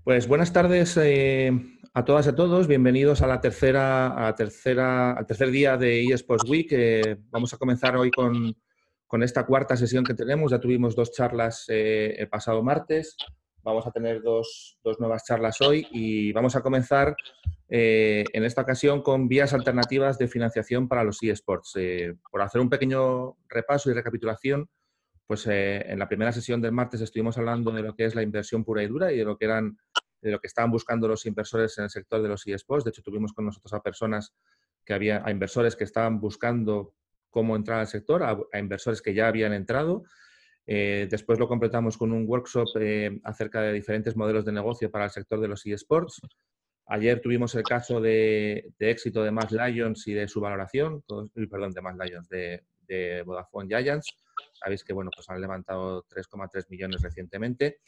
Pues buenas tardes a todas y a todos. Bienvenidos a al tercer día de eSports Week. Vamos a comenzar hoy con esta cuarta sesión que tenemos. Ya tuvimos dos charlas el pasado martes. Vamos a tener dos nuevas charlas hoy y vamos a comenzar en esta ocasión con vías alternativas de financiación para los eSports. Por hacer un pequeño repaso y recapitulación, pues en la primera sesión del martes estuvimos hablando de lo que es la inversión pura y dura y de lo que estaban buscando los inversores en el sector de los eSports. De hecho, tuvimos con nosotros a inversores que estaban buscando cómo entrar al sector, a inversores que ya habían entrado. Después lo completamos con un workshop acerca de diferentes modelos de negocio para el sector de los eSports. Ayer tuvimos el caso de éxito de Mad Lions y de su valoración, de Mad Lions, de Vodafone Giants. Sabéis que bueno, pues han levantado 3,3 millones recientemente.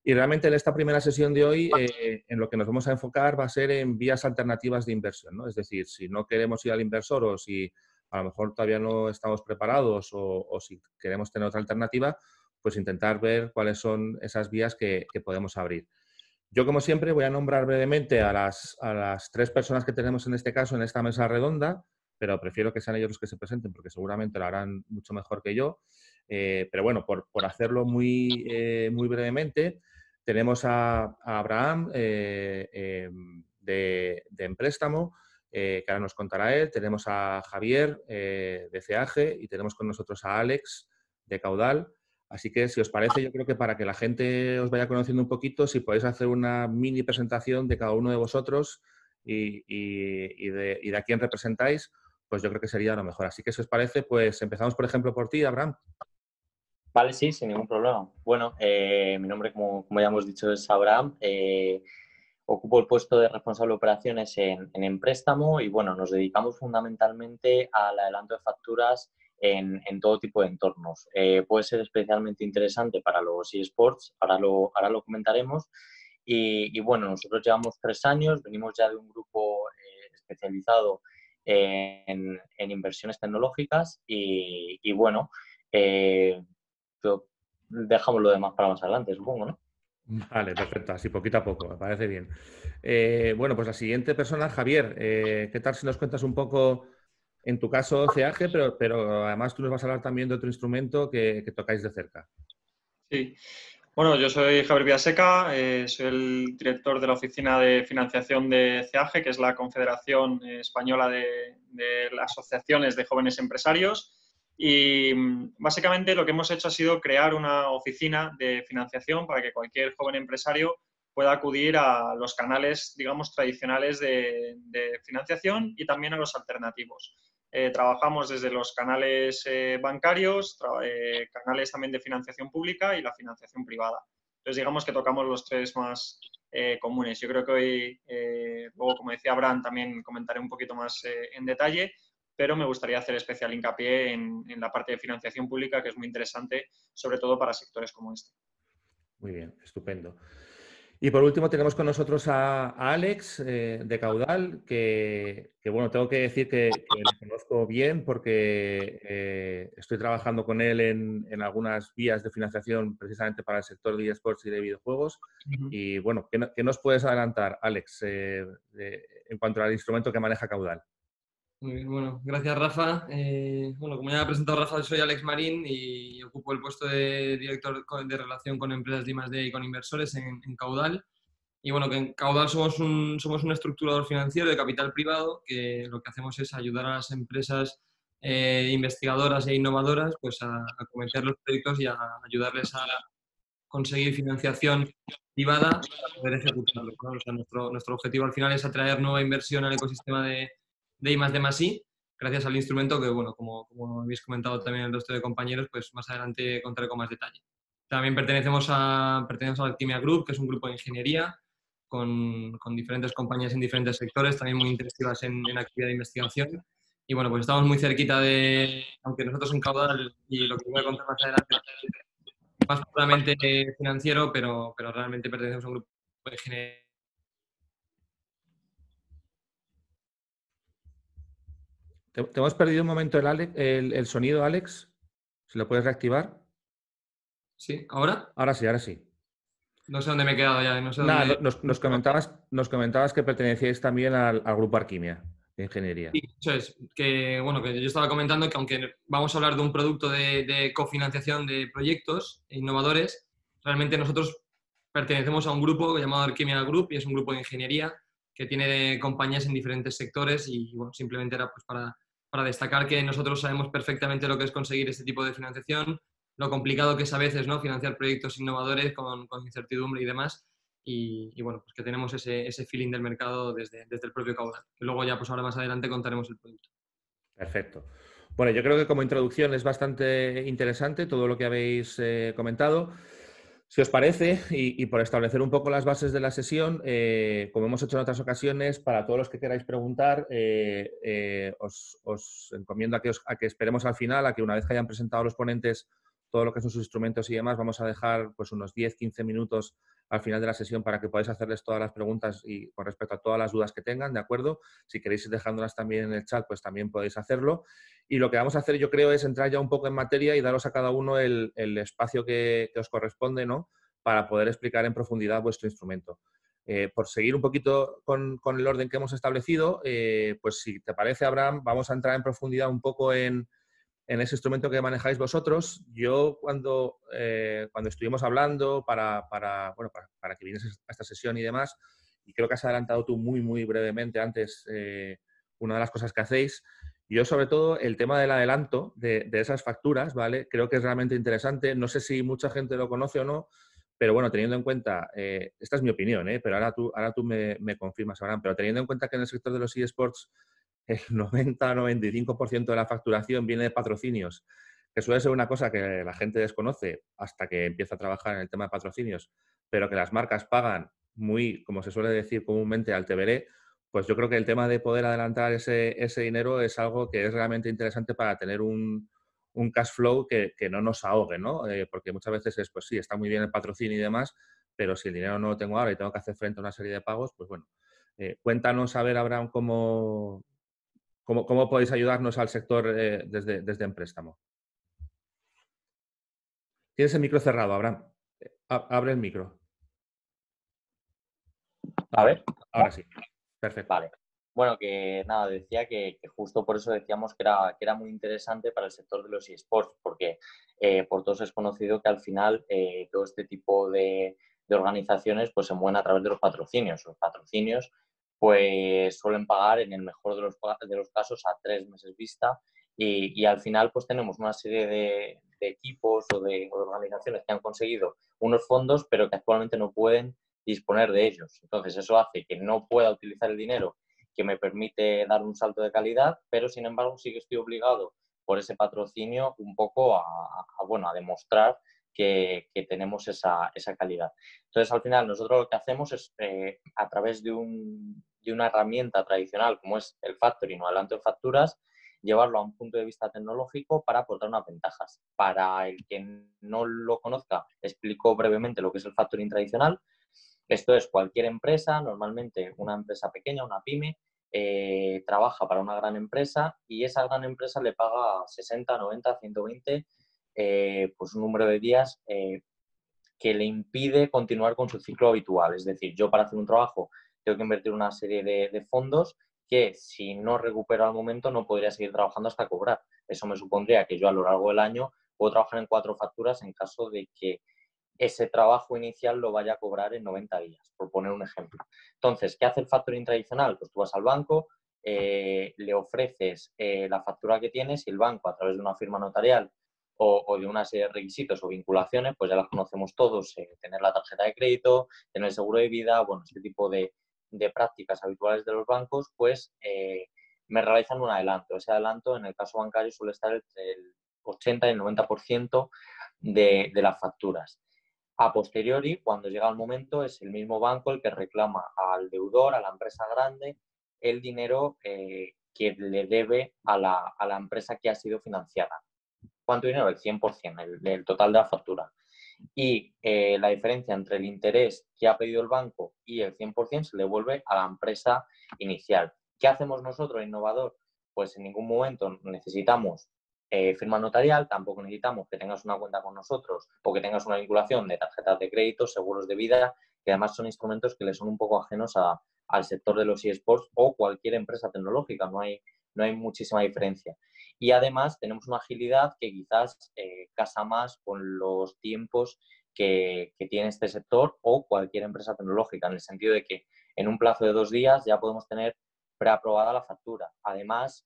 Y realmente en esta primera sesión de hoy, en lo que nos vamos a enfocar va a ser en vías alternativas de inversión, ¿no? Es decir, si no queremos ir al inversor o si a lo mejor todavía no estamos preparados o si queremos tener otra alternativa, pues intentar ver cuáles son esas vías que podemos abrir. Yo, como siempre, voy a nombrar brevemente a las tres personas que tenemos en este caso en esta mesa redonda, pero prefiero que sean ellos los que se presenten porque seguramente lo harán mucho mejor que yo. Pero bueno, por hacerlo muy brevemente, tenemos a Abraham de Empréstamo, que ahora nos contará él. Tenemos a Javier de CEAGE y tenemos con nosotros a Alex de Caudal. Así que, si os parece, yo creo que para que la gente os vaya conociendo un poquito, si podéis hacer una mini presentación de cada uno de vosotros y de a quién representáis, pues yo creo que sería lo mejor. Así que, si os parece, pues empezamos, por ejemplo, por ti, Abraham. Vale, sí, sin ningún problema. Bueno, mi nombre, como ya hemos dicho, es Abraham. Ocupo el puesto de responsable de operaciones en Empréstamo y, bueno, nos dedicamos fundamentalmente al adelanto de facturas en todo tipo de entornos. Puede ser especialmente interesante para los eSports, ahora lo comentaremos. Bueno, nosotros llevamos 3 años, venimos ya de un grupo especializado en inversiones tecnológicas y bueno, dejamos lo demás para más adelante, supongo, ¿no? Vale, perfecto. Así poquito a poco, me parece bien. Bueno, pues la siguiente persona, Javier. ¿Qué tal si nos cuentas un poco, en tu caso, CEAGE, pero además tú nos vas a hablar también de otro instrumento que tocáis de cerca? Sí, bueno, yo soy Javier Villaseca, soy el director de la Oficina de Financiación de CEAGE, que es la Confederación Española de las Asociaciones de Jóvenes Empresarios. Y básicamente lo que hemos hecho ha sido crear una oficina de financiación para que cualquier joven empresario pueda acudir a los canales, digamos, tradicionales de financiación y también a los alternativos. Trabajamos desde los canales bancarios, canales también de financiación pública y la financiación privada. Entonces, digamos que tocamos los tres más comunes. Yo creo que hoy, luego, como decía Abraham, también comentaré un poquito más en detalle, pero me gustaría hacer especial hincapié en la parte de financiación pública, que es muy interesante, sobre todo para sectores como este. Muy bien, estupendo. Y por último tenemos con nosotros a Alex de Caudal, que, bueno, tengo que decir que lo conozco bien porque estoy trabajando con él en algunas vías de financiación precisamente para el sector de eSports y de videojuegos. Y bueno, ¿qué nos puedes adelantar, Alex, en cuanto al instrumento que maneja Caudal? Muy bien, bueno, gracias Rafa. Bueno, como ya ha presentado Rafa, soy Alex Marín y ocupo el puesto de director de relación con empresas de I+D y con inversores en Caudal. Y bueno, que en Caudal somos un estructurador financiero de capital privado que lo que hacemos es ayudar a las empresas investigadoras e innovadoras pues a cometer los proyectos y a ayudarles a conseguir financiación privada para poder ejecutarlo, ¿no? O sea, nuestro objetivo al final es atraer nueva inversión al ecosistema de I+D+I, gracias al instrumento que, bueno, como habéis comentado también el resto de compañeros, pues más adelante contaré con más detalle. También pertenecemos a Alquimia Group, que es un grupo de ingeniería con diferentes compañías en diferentes sectores, también muy intensivas en actividad de investigación. Y bueno, pues estamos muy cerquita aunque nosotros en Caudal, y lo que voy a contar más adelante, más puramente financiero, pero realmente pertenecemos a un grupo de ingeniería. Te hemos perdido un momento el sonido, Alex. ¿Si lo puedes reactivar? ¿Sí? ¿Ahora? Ahora sí, ahora sí. No sé dónde me he quedado ya. No sé Nada, dónde... nos comentabas que pertenecíais también al grupo Arquimia de Ingeniería. Sí, eso es, que, bueno, que yo estaba comentando que aunque vamos a hablar de un producto de cofinanciación de proyectos innovadores, realmente nosotros pertenecemos a un grupo llamado Alquimia Group y es un grupo de ingeniería que tiene compañías en diferentes sectores y bueno, simplemente era pues para destacar que nosotros sabemos perfectamente lo que es conseguir este tipo de financiación, lo complicado que es a veces, ¿no?, financiar proyectos innovadores con incertidumbre y demás. Y bueno, pues que tenemos ese feeling del mercado desde el propio Caudal. Que luego ya, pues ahora más adelante contaremos el producto. Perfecto. Bueno, yo creo que como introducción es bastante interesante todo lo que habéis comentado. Si os parece, y por establecer un poco las bases de la sesión, como hemos hecho en otras ocasiones, para todos los que queráis preguntar, os encomiendo a que esperemos al final, a que una vez que hayan presentado los ponentes todo lo que son sus instrumentos y demás, vamos a dejar pues unos 10-15 minutos al final de la sesión para que podáis hacerles todas las preguntas y con respecto a todas las dudas que tengan, ¿de acuerdo? Si queréis ir dejándolas también en el chat, pues también podéis hacerlo. Y lo que vamos a hacer, yo creo, es entrar ya un poco en materia y daros a cada uno el espacio que os corresponde, ¿no?, para poder explicar en profundidad vuestro instrumento. Por seguir un poquito con el orden que hemos establecido, pues si te parece, Abraham, vamos a entrar en profundidad un poco en ese instrumento que manejáis vosotros. Yo cuando estuvimos hablando para que vienes a esta sesión y demás, y creo que has adelantado tú muy brevemente antes una de las cosas que hacéis, yo sobre todo el tema del adelanto de esas facturas, ¿vale? Creo que es realmente interesante. No sé si mucha gente lo conoce o no, pero bueno, teniendo en cuenta, esta es mi opinión, pero ahora tú me confirmas, Abraham, pero teniendo en cuenta que en el sector de los eSports el 90-95% de la facturación viene de patrocinios, que suele ser una cosa que la gente desconoce hasta que empieza a trabajar en el tema de patrocinios, pero que las marcas pagan muy, como se suele decir comúnmente, al teberé, pues yo creo que el tema de poder adelantar ese dinero es algo que es realmente interesante para tener un cash flow que no nos ahogue, ¿no? Porque muchas veces es, pues sí, está muy bien el patrocinio y demás, pero si el dinero no lo tengo ahora y tengo que hacer frente a una serie de pagos, pues bueno. Cuéntanos, a ver, Abraham, ¿cómo podéis ayudarnos al sector desde Empréstamo? Tienes el micro cerrado, Abraham. Abre el micro. A ver. Ahora sí. Perfecto. Vale. Bueno, que nada, decía que justo por eso decíamos que era muy interesante para el sector de los eSports, porque por todos es conocido que al final todo este tipo de organizaciones pues se mueven a través de los patrocinios. Los patrocinios pues suelen pagar en el mejor de los casos a 3 meses vista y al final pues tenemos una serie de equipos o de organizaciones que han conseguido unos fondos pero que actualmente no pueden disponer de ellos. Entonces, eso hace que no pueda utilizar el dinero que me permite dar un salto de calidad, pero sin embargo sí que estoy obligado por ese patrocinio un poco a demostrar que tenemos esa calidad. Entonces, al final, nosotros lo que hacemos es, a través de una herramienta tradicional como es el factoring o adelanto de facturas, llevarlo a un punto de vista tecnológico para aportar unas ventajas. Para el que no lo conozca, explico brevemente lo que es el factoring tradicional. Esto es, cualquier empresa, normalmente una empresa pequeña, una pyme, trabaja para una gran empresa y esa gran empresa le paga 60, 90, 120, pues un número de días que le impide continuar con su ciclo habitual. Es decir, yo para hacer un trabajo tengo que invertir una serie de fondos que si no recupero al momento no podría seguir trabajando hasta cobrar. Eso me supondría que yo a lo largo del año puedo trabajar en 4 facturas en caso de que ese trabajo inicial lo vaya a cobrar en 90 días, por poner un ejemplo. Entonces, ¿qué hace el factoring tradicional? Pues tú vas al banco, le ofreces la factura que tienes y el banco, a través de una firma notarial o de una serie de requisitos o vinculaciones, pues ya las conocemos todos, tener la tarjeta de crédito, tener el seguro de vida, bueno, este tipo de prácticas habituales de los bancos, pues me realizan un adelanto. Ese adelanto, en el caso bancario, suele estar entre el 80 y el 90% de las facturas. A posteriori, cuando llega el momento, es el mismo banco el que reclama al deudor, a la empresa grande, el dinero que le debe a la empresa que ha sido financiada. ¿Cuánto dinero? El 100%, el total de la factura. Y la diferencia entre el interés que ha pedido el banco y el 100% se le devuelve a la empresa inicial. ¿Qué hacemos nosotros, innovador? Pues en ningún momento necesitamos firma notarial, tampoco necesitamos que tengas una cuenta con nosotros o que tengas una vinculación de tarjetas de crédito, seguros de vida, que además son instrumentos que le son un poco ajenos al sector de los eSports o cualquier empresa tecnológica, no hay muchísima diferencia. Y además tenemos una agilidad que quizás casa más con los tiempos que tiene este sector o cualquier empresa tecnológica, en el sentido de que en un plazo de 2 días ya podemos tener preaprobada la factura. Además,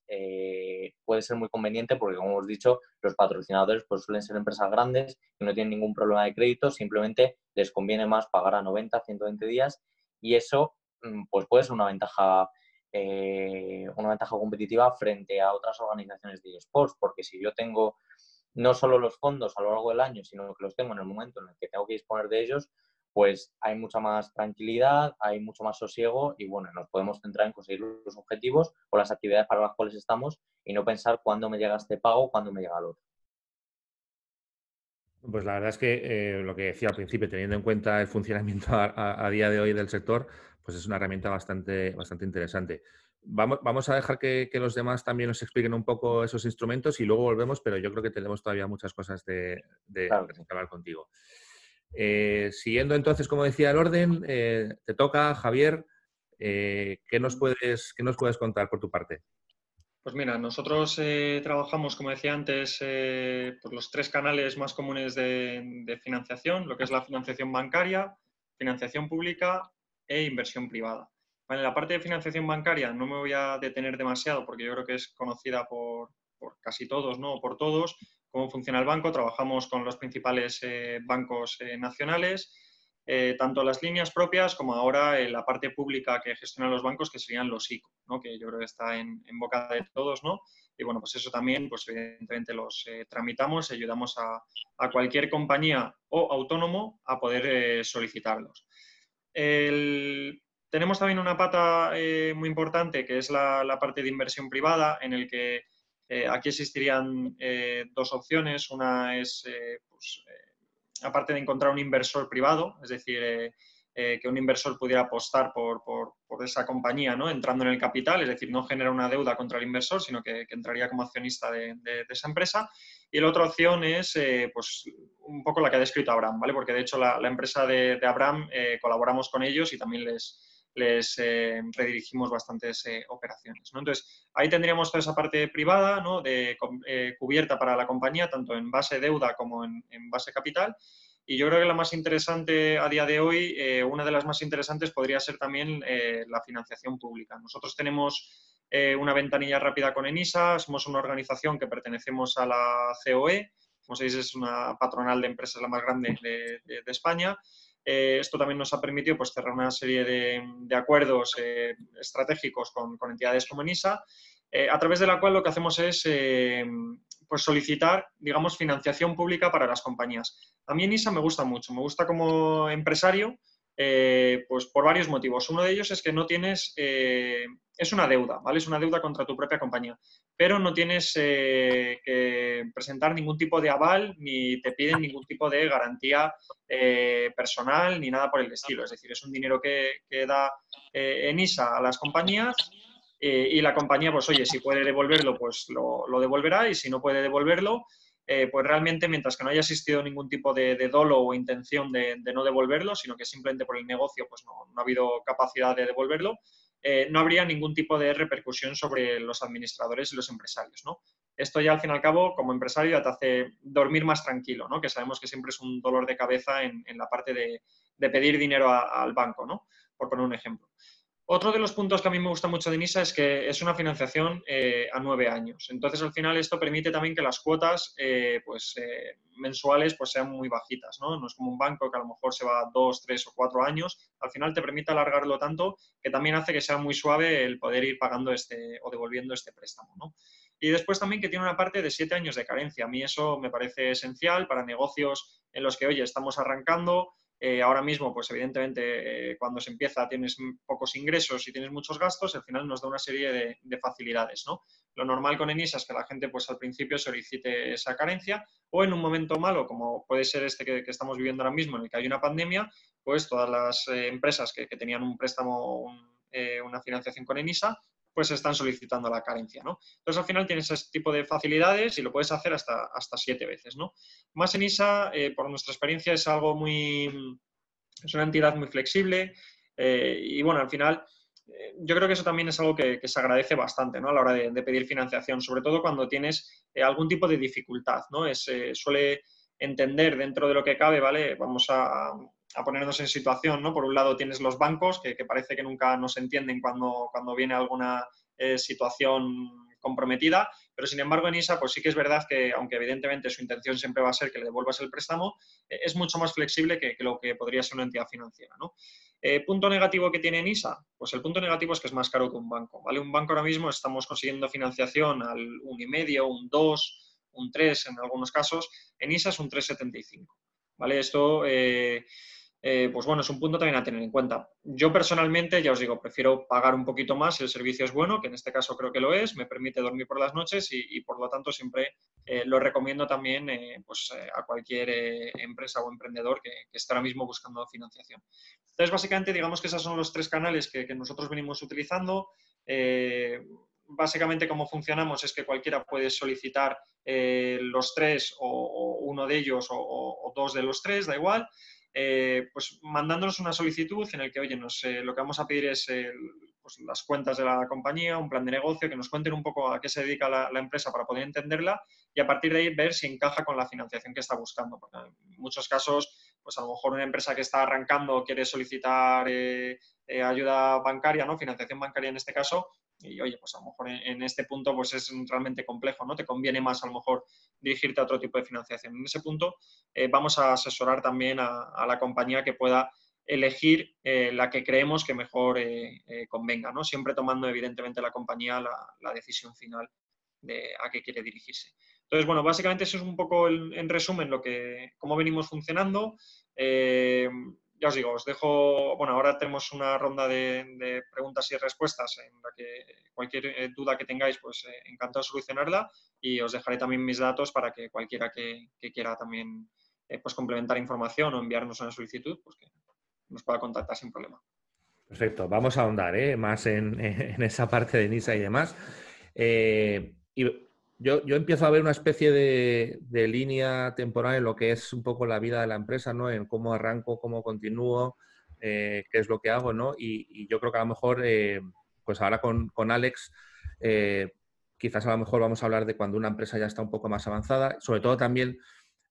puede ser muy conveniente porque, como hemos dicho, los patrocinadores pues, suelen ser empresas grandes que no tienen ningún problema de crédito, simplemente les conviene más pagar a 90, 120 días y eso pues puede ser una ventaja competitiva frente a otras organizaciones de eSports, porque si yo tengo no solo los fondos a lo largo del año, sino que los tengo en el momento en el que tengo que disponer de ellos, pues hay mucha más tranquilidad, hay mucho más sosiego y bueno, nos podemos centrar en conseguir los objetivos o las actividades para las cuales estamos y no pensar cuándo me llega este pago, cuándo me llega el otro. Pues la verdad es que lo que decía al principio, teniendo en cuenta el funcionamiento a día de hoy del sector, pues es una herramienta bastante interesante. Vamos a dejar que los demás también nos expliquen un poco esos instrumentos y luego volvemos, pero yo creo que tenemos todavía muchas cosas de Claro. hablar contigo. Siguiendo entonces, como decía, el orden, te toca, Javier, ¿qué nos puedes contar por tu parte? Pues mira, nosotros trabajamos, como decía antes, por los 3 canales más comunes de financiación, lo que es la financiación bancaria, financiación pública e inversión privada. Vale, la parte de financiación bancaria no me voy a detener demasiado porque yo creo que es conocida por casi todos, ¿no? Por todos, cómo funciona el banco. Trabajamos con los principales bancos nacionales, tanto las líneas propias como ahora la parte pública que gestionan los bancos, que serían los ICO, ¿no? Que yo creo que está en boca de todos, ¿no? Y bueno, pues eso también, pues evidentemente los tramitamos y ayudamos a cualquier compañía o autónomo a poder solicitarlos. Tenemos también una pata muy importante que es la parte de inversión privada, en el que aquí existirían 2 opciones. Una es, aparte de encontrar un inversor privado, es decir, que un inversor pudiera apostar por esa compañía, ¿no? Entrando en el capital, es decir, no genera una deuda contra el inversor, sino que entraría como accionista de esa empresa. Y la otra opción es pues, un poco la que ha descrito Abraham, ¿vale? Porque de hecho la empresa de Abraham colaboramos con ellos y también les redirigimos bastantes operaciones, ¿no? Entonces, ahí tendríamos toda esa parte privada, ¿no? Cubierta para la compañía, tanto en base deuda como en base capital. Y yo creo que la más interesante a día de hoy, una de las más interesantes podría ser también la financiación pública. Nosotros tenemos una ventanilla rápida con ENISA, somos una organización que pertenecemos a la COE, como sabéis es una patronal de empresas la más grande de España. Esto también nos ha permitido pues, cerrar una serie de acuerdos estratégicos con entidades como ENISA, a través de la cual lo que hacemos es pues solicitar, digamos, financiación pública para las compañías. A mí ENISA me gusta mucho, me gusta como empresario, pues por varios motivos. Uno de ellos es que no tienes, es una deuda, ¿vale? Es una deuda contra tu propia compañía, pero no tienes que presentar ningún tipo de aval ni te piden ningún tipo de garantía personal ni nada por el estilo. Es decir, es un dinero que da ENISA a las compañías y la compañía, pues oye, si puede devolverlo, pues lo devolverá y si no puede devolverlo, pues realmente mientras que no haya existido ningún tipo de dolo o intención de no devolverlo, sino que simplemente por el negocio pues no ha habido capacidad de devolverlo, no habría ningún tipo de repercusión sobre los administradores y los empresarios, ¿no? Esto ya al fin y al cabo, como empresario, ya te hace dormir más tranquilo, ¿no? Que sabemos que siempre es un dolor de cabeza en la parte de pedir dinero al banco, ¿no? Por poner un ejemplo. Otro de los puntos que a mí me gusta mucho de NISA es que es una financiación a 9 años. Entonces, al final, esto permite también que las cuotas mensuales pues, sean muy bajitas, ¿no? No es como un banco que a lo mejor se va 2, 3 o 4 años. Al final te permite alargarlo tanto que también hace que sea muy suave el poder ir pagando o devolviendo este préstamo, ¿no? Y después también que tiene una parte de 7 años de carencia. A mí eso me parece esencial para negocios en los que, oye, estamos arrancando. Ahora mismo, pues evidentemente, cuando se empieza tienes pocos ingresos y tienes muchos gastos, al final nos da una serie de facilidades, ¿no? Lo normal con ENISA es que la gente pues al principio solicite esa carencia o en un momento malo, como puede ser este que estamos viviendo ahora mismo, en el que hay una pandemia, pues todas las empresas que tenían un préstamo, una financiación con ENISA, pues están solicitando la carencia, ¿no? Entonces, al final tienes ese tipo de facilidades y lo puedes hacer hasta 7 veces, ¿no? Más en ISA, por nuestra experiencia, es una entidad muy flexible y, bueno, al final yo creo que eso también es algo que se agradece bastante, ¿no? A la hora de pedir financiación, sobre todo cuando tienes algún tipo de dificultad, ¿no? Suele entender dentro de lo que cabe, ¿vale? Vamos a ponernos en situación, ¿no? Por un lado tienes los bancos, que parece que nunca nos entienden cuando viene alguna situación comprometida, pero sin embargo en ISA pues sí que es verdad que, aunque evidentemente su intención siempre va a ser que le devuelvas el préstamo, es mucho más flexible que lo que podría ser una entidad financiera, ¿no? ¿Punto negativo que tiene en ISA? Pues el punto negativo es que es más caro que un banco, ¿vale? Un banco ahora mismo estamos consiguiendo financiación al 1,5, un 2, un 3 en algunos casos. En ISA es un 3,75, ¿vale? Esto, pues bueno, es un punto también a tener en cuenta. Yo personalmente, ya os digo, prefiero pagar un poquito más si el servicio es bueno, que en este caso creo que lo es, me permite dormir por las noches y por lo tanto siempre lo recomiendo también a cualquier empresa o emprendedor que esté ahora mismo buscando financiación. Entonces, básicamente, digamos que esos son los 3 canales que nosotros venimos utilizando. Básicamente, cómo funcionamos es que cualquiera puede solicitar los 3 o uno de ellos o 2 de los 3, da igual. Pues mandándonos una solicitud en el que, oye, lo que vamos a pedir es pues las cuentas de la compañía, un plan de negocio, que nos cuenten un poco a qué se dedica la empresa para poder entenderla y a partir de ahí ver si encaja con la financiación que está buscando. Porque en muchos casos, pues a lo mejor una empresa que está arrancando quiere solicitar ayuda bancaria, ¿no? Financiación bancaria en este caso, y oye, pues a lo mejor en este punto pues es realmente complejo, ¿no? Te conviene más a lo mejor dirigirte a otro tipo de financiación. En ese punto vamos a asesorar también a la compañía que pueda elegir la que creemos que mejor convenga, ¿no? Siempre tomando evidentemente la compañía la decisión final de a qué quiere dirigirse. Entonces, bueno, básicamente eso es un poco en resumen cómo venimos funcionando. Ya os digo, os dejo, bueno, ahora tenemos una ronda de preguntas y respuestas en la que cualquier duda que tengáis, pues encantado de solucionarla y os dejaré también mis datos para que cualquiera que quiera también pues complementar información o enviarnos una solicitud, pues que nos pueda contactar sin problema. Perfecto, vamos a ahondar más en esa parte de NISA y demás. Y yo empiezo a ver una especie de línea temporal en lo que es un poco la vida de la empresa, ¿no? En cómo arranco, cómo continúo, qué es lo que hago, ¿no? Y yo creo que a lo mejor, pues ahora con Alex, quizás a lo mejor vamos a hablar de cuando una empresa ya está un poco más avanzada, sobre todo también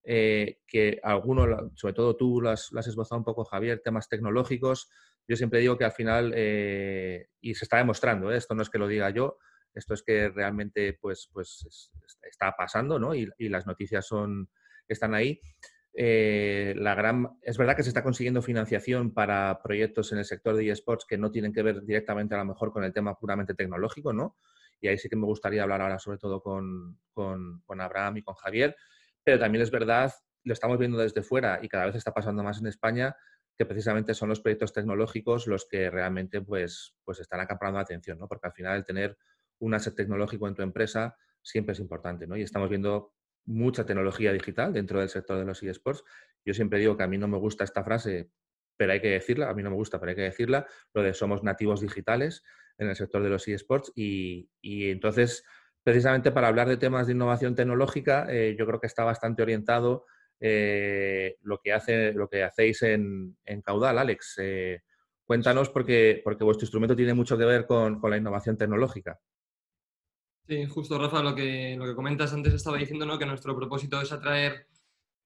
que algunos, sobre todo tú lo has esbozado un poco, Javier, temas tecnológicos. Yo siempre digo que al final, y se está demostrando, esto no es que lo diga yo, esto es que realmente pues está pasando, ¿no? Y las noticias están ahí. Es verdad que se está consiguiendo financiación para proyectos en el sector de eSports que no tienen que ver directamente a lo mejor con el tema puramente tecnológico, ¿no? Y ahí sí que me gustaría hablar ahora sobre todo con Abraham y con Javier, pero también es verdad, lo estamos viendo desde fuera y cada vez está pasando más en España, que precisamente son los proyectos tecnológicos los que realmente pues están acaparando la atención, ¿no? Porque al final el tener un asset tecnológico en tu empresa siempre es importante, ¿no? Y estamos viendo mucha tecnología digital dentro del sector de los eSports. Yo siempre digo que a mí no me gusta esta frase, pero hay que decirla, a mí no me gusta, pero hay que decirla, lo de somos nativos digitales en el sector de los eSports y entonces, precisamente para hablar de temas de innovación tecnológica, yo creo que está bastante orientado lo que hacéis en Caudal, Alex. Cuéntanos porque vuestro instrumento tiene mucho que ver con la innovación tecnológica. Sí, justo, Rafa, lo que comentas antes estaba diciendo, ¿no? Que nuestro propósito es atraer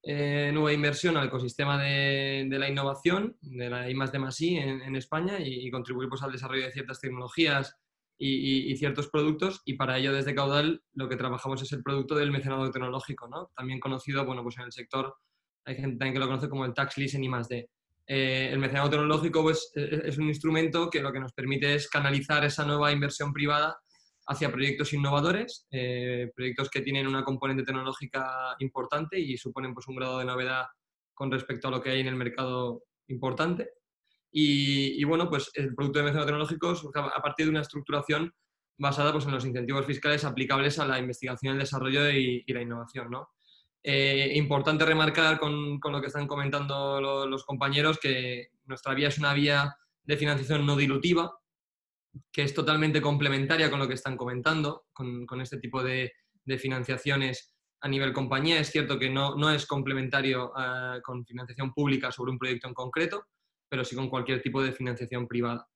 nueva inversión al ecosistema de la innovación, de la I+D+I en España y contribuir pues, al desarrollo de ciertas tecnologías y ciertos productos. Y para ello, desde Caudal, lo que trabajamos es el producto del mecenado tecnológico, ¿no? También conocido, bueno, pues en el sector hay gente también que lo conoce como el tax lease en I+D. El mecenado tecnológico pues, es un instrumento que lo que nos permite es canalizar esa nueva inversión privada hacia proyectos innovadores, proyectos que tienen una componente tecnológica importante y suponen pues, un grado de novedad con respecto a lo que hay en el mercado importante. Y bueno, pues el producto de mecenado tecnológico surge a partir de una estructuración basada pues, en los incentivos fiscales aplicables a la investigación, el desarrollo y la innovación, ¿no? Importante remarcar con lo que están comentando los compañeros que nuestra vía es una vía de financiación no dilutiva, que es totalmente complementaria con lo que están comentando, con este tipo de financiaciones a nivel compañía. Es cierto que no es complementario con financiación pública sobre un proyecto en concreto, pero sí con cualquier tipo de financiación privada.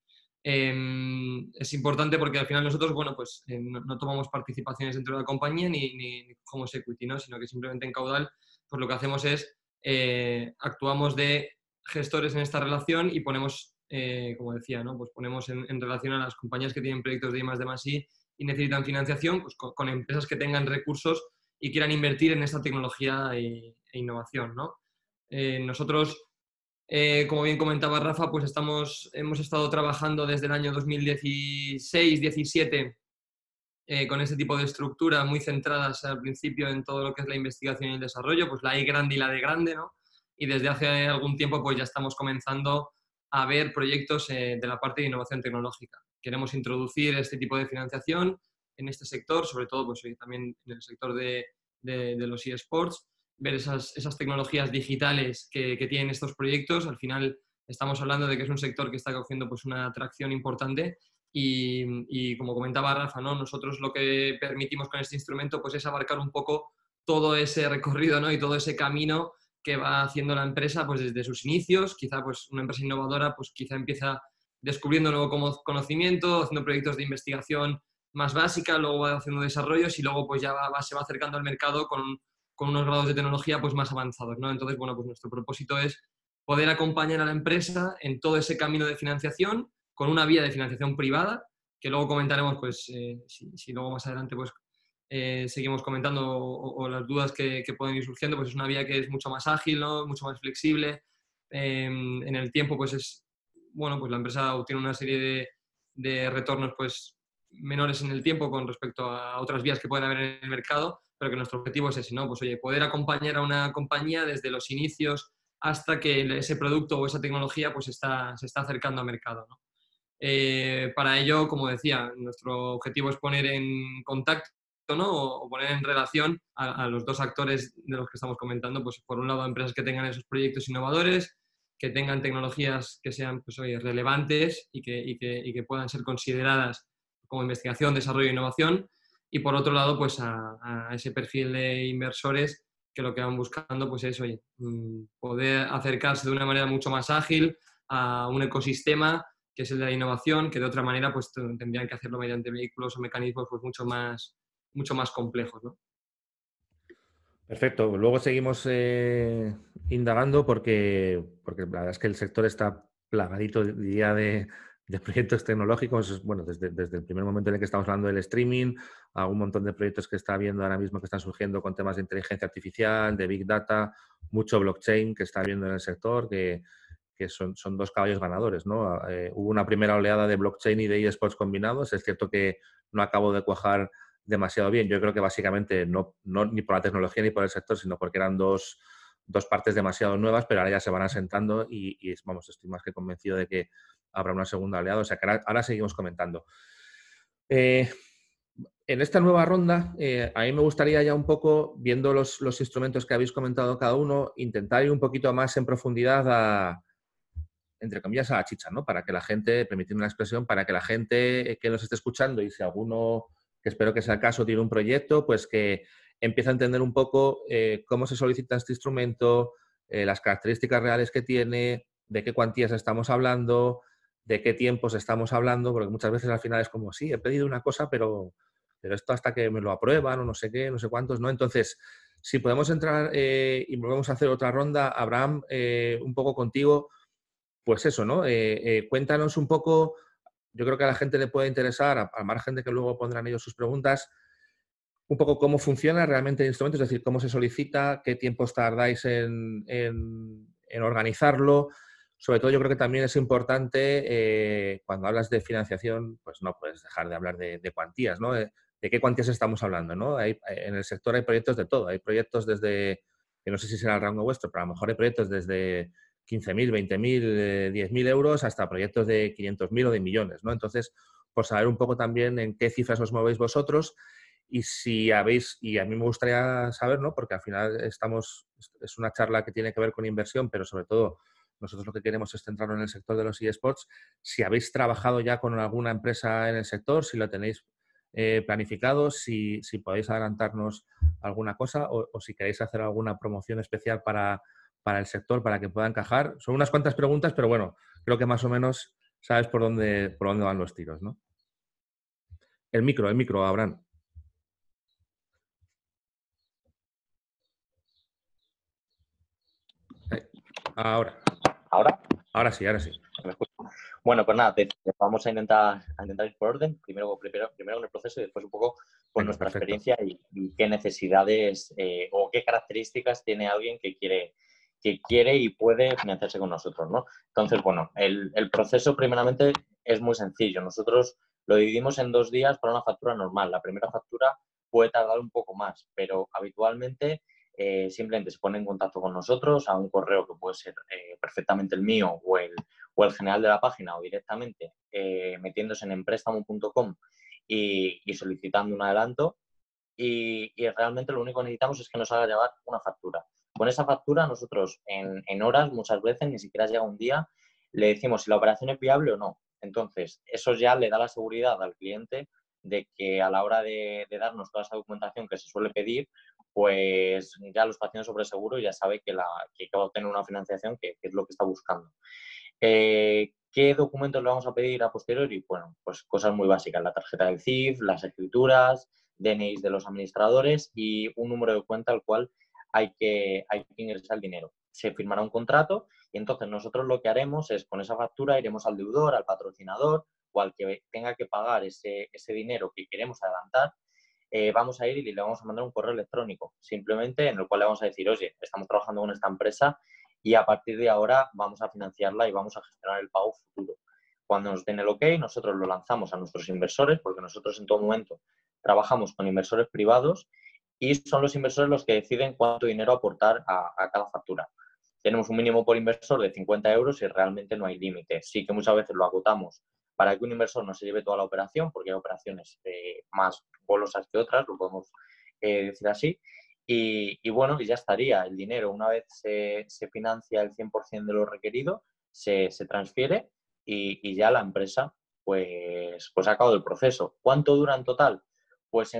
Es importante porque al final nosotros, bueno, pues no tomamos participaciones dentro de la compañía ni cogemos equity, ¿no? Sino que simplemente en Caudal, pues lo que hacemos es actuamos de gestores en esta relación y ponemos, como decía, ¿no? Pues ponemos en relación a las compañías que tienen proyectos de I+D+I y necesitan financiación, pues con empresas que tengan recursos y quieran invertir en esta tecnología e innovación, ¿no? Nosotros, como bien comentaba Rafa, pues hemos estado trabajando desde el año 2016-17 con ese tipo de estructuras muy centradas al principio en todo lo que es la investigación y el desarrollo, pues la I grande y la D grande, ¿no? Y desde hace algún tiempo pues ya estamos comenzando a ver proyectos de la parte de innovación tecnológica. Queremos introducir este tipo de financiación en este sector, sobre todo pues también en el sector de los eSports, ver esas tecnologías digitales que tienen estos proyectos. Al final estamos hablando de que es un sector que está cogiendo pues una atracción importante y como comentaba Rafa, ¿no? Nosotros lo que permitimos con este instrumento pues es abarcar un poco todo ese recorrido, ¿no? Y todo ese camino que va haciendo la empresa pues desde sus inicios. Quizá pues una empresa innovadora pues quizá empieza descubriendo nuevo conocimiento, haciendo proyectos de investigación más básica, luego va haciendo desarrollos y luego pues ya se va acercando al mercado con unos grados de tecnología pues más avanzados, ¿no? Entonces, bueno, pues nuestro propósito es poder acompañar a la empresa en todo ese camino de financiación con una vía de financiación privada, que luego comentaremos, pues, si luego más adelante pues, seguimos comentando o las dudas que pueden ir surgiendo, pues es una vía que es mucho más ágil, ¿no? Mucho más flexible. En el tiempo, pues pues la empresa obtiene una serie de retornos pues, menores en el tiempo con respecto a otras vías que pueden haber en el mercado, pero que nuestro objetivo es ese, ¿no? Pues oye, poder acompañar a una compañía desde los inicios hasta que ese producto o esa tecnología pues se está acercando al mercado, ¿no? Para ello, como decía, nuestro objetivo es poner en contacto, ¿no? o poner en relación a los dos actores de los que estamos comentando, pues por un lado empresas que tengan esos proyectos innovadores, que tengan tecnologías que sean pues, relevantes y que puedan ser consideradas como investigación, desarrollo e innovación, y por otro lado pues a ese perfil de inversores que lo que van buscando pues es poder acercarse de una manera mucho más ágil a un ecosistema que es el de la innovación, que de otra manera pues tendrían que hacerlo mediante vehículos o mecanismos pues mucho más complejos, ¿no? Perfecto. Luego seguimos indagando porque la verdad es que el sector está plagadito, diría, de proyectos tecnológicos. Bueno, desde el primer momento en el que estamos hablando del streaming, a un montón de proyectos que está viendo ahora mismo que están surgiendo con temas de inteligencia artificial, de Big Data, mucho blockchain que está viendo en el sector, que son dos caballos ganadores, ¿no? Hubo una primera oleada de blockchain y de eSports combinados. Es cierto que no acabo de cuajar demasiado bien. Yo creo que básicamente no ni por la tecnología ni por el sector, sino porque eran dos partes demasiado nuevas, pero ahora ya se van asentando y vamos, estoy más que convencido de que habrá una segunda oleada. O sea que ahora seguimos comentando. En esta nueva ronda, a mí me gustaría ya un poco, viendo los instrumentos que habéis comentado cada uno, intentar ir un poquito más en profundidad entre comillas, a la chicha, ¿no? Para que la gente, permitidme una expresión, para que la gente que nos esté escuchando y si alguno, que espero que sea el caso, tiene un proyecto, pues que empiece a entender un poco cómo se solicita este instrumento, las características reales que tiene, de qué cuantías estamos hablando, de qué tiempos estamos hablando, porque muchas veces al final es como, sí, he pedido una cosa, pero esto hasta que me lo aprueban o no sé qué, no sé cuántos, ¿no? Entonces, si podemos entrar y volvemos a hacer otra ronda, Abraham, un poco contigo. Pues eso, ¿no? Cuéntanos un poco, yo creo que a la gente le puede interesar, al margen de que luego pondrán ellos sus preguntas, un poco cómo funciona realmente el instrumento, es decir, cómo se solicita, qué tiempos tardáis en organizarlo. Sobre todo yo creo que también es importante, cuando hablas de financiación, pues no puedes dejar de hablar de cuantías, ¿no? ¿De qué cuantías estamos hablando, ¿no? En el sector hay proyectos de todo, hay proyectos desde, que no sé si será el rango vuestro, pero a lo mejor hay proyectos desde 15.000, 20.000, 10.000 euros hasta proyectos de 500.000 o de millones, ¿no? Entonces, por saber un poco también en qué cifras os movéis vosotros y si habéis, y a mí me gustaría saber, ¿no? Porque al final es una charla que tiene que ver con inversión, pero sobre todo nosotros lo que queremos es centrarnos en el sector de los eSports. Si habéis trabajado ya con alguna empresa en el sector, si lo tenéis planificado, si podéis adelantarnos alguna cosa o si queréis hacer alguna promoción especial para el sector para que pueda encajar. Son unas cuantas preguntas, pero bueno, creo que más o menos sabes por dónde van los tiros, ¿no? El micro, Abraham. Ahora. ¿Ahora? Ahora sí, ahora sí. Bueno, pues nada, vamos a intentar ir por orden. Primero con el proceso y después un poco con nuestra experiencia y qué necesidades o qué características tiene alguien que quiere y puede financiarse con nosotros, ¿no? Entonces, bueno, el proceso primeramente es muy sencillo. Nosotros lo dividimos en 2 días para una factura normal. La primera factura puede tardar un poco más, pero habitualmente simplemente se pone en contacto con nosotros a un correo que puede ser perfectamente el mío o el general de la página o directamente metiéndose en emprestamo.com y solicitando un adelanto y realmente lo único que necesitamos es que nos haga llegar una factura. Con esa factura nosotros en horas, muchas veces, ni siquiera llega un día, le decimos si la operación es viable o no. Entonces, eso ya le da la seguridad al cliente de que a la hora de darnos toda esa documentación que se suele pedir, pues ya lo está haciendo sobre seguro y ya sabe que va a obtener una financiación que es lo que está buscando. ¿Qué documentos le vamos a pedir a posteriori? Bueno, pues cosas muy básicas, la tarjeta del CIF, las escrituras, DNIs de los administradores y un número de cuenta al cual hay que ingresar el dinero. Se firmará un contrato y entonces nosotros lo que haremos es con esa factura iremos al deudor, al patrocinador o al que tenga que pagar ese dinero que queremos adelantar. Vamos a ir y le vamos a mandar un correo electrónico, simplemente en el cual le vamos a decir, oye, estamos trabajando con esta empresa y a partir de ahora vamos a financiarla y vamos a gestionar el pago futuro. Cuando nos den el OK, nosotros lo lanzamos a nuestros inversores, porque nosotros en todo momento trabajamos con inversores privados y son los inversores los que deciden cuánto dinero aportar a cada factura. Tenemos un mínimo por inversor de 50 euros y realmente no hay límite. Sí que muchas veces lo agotamos para que un inversor no se lleve toda la operación, porque hay operaciones más golosas que otras, lo podemos decir así. Y bueno, y ya estaría. El dinero, una vez se financia el 100% de lo requerido, se transfiere y ya la empresa pues ha acabado el proceso. ¿Cuánto dura en total? Pues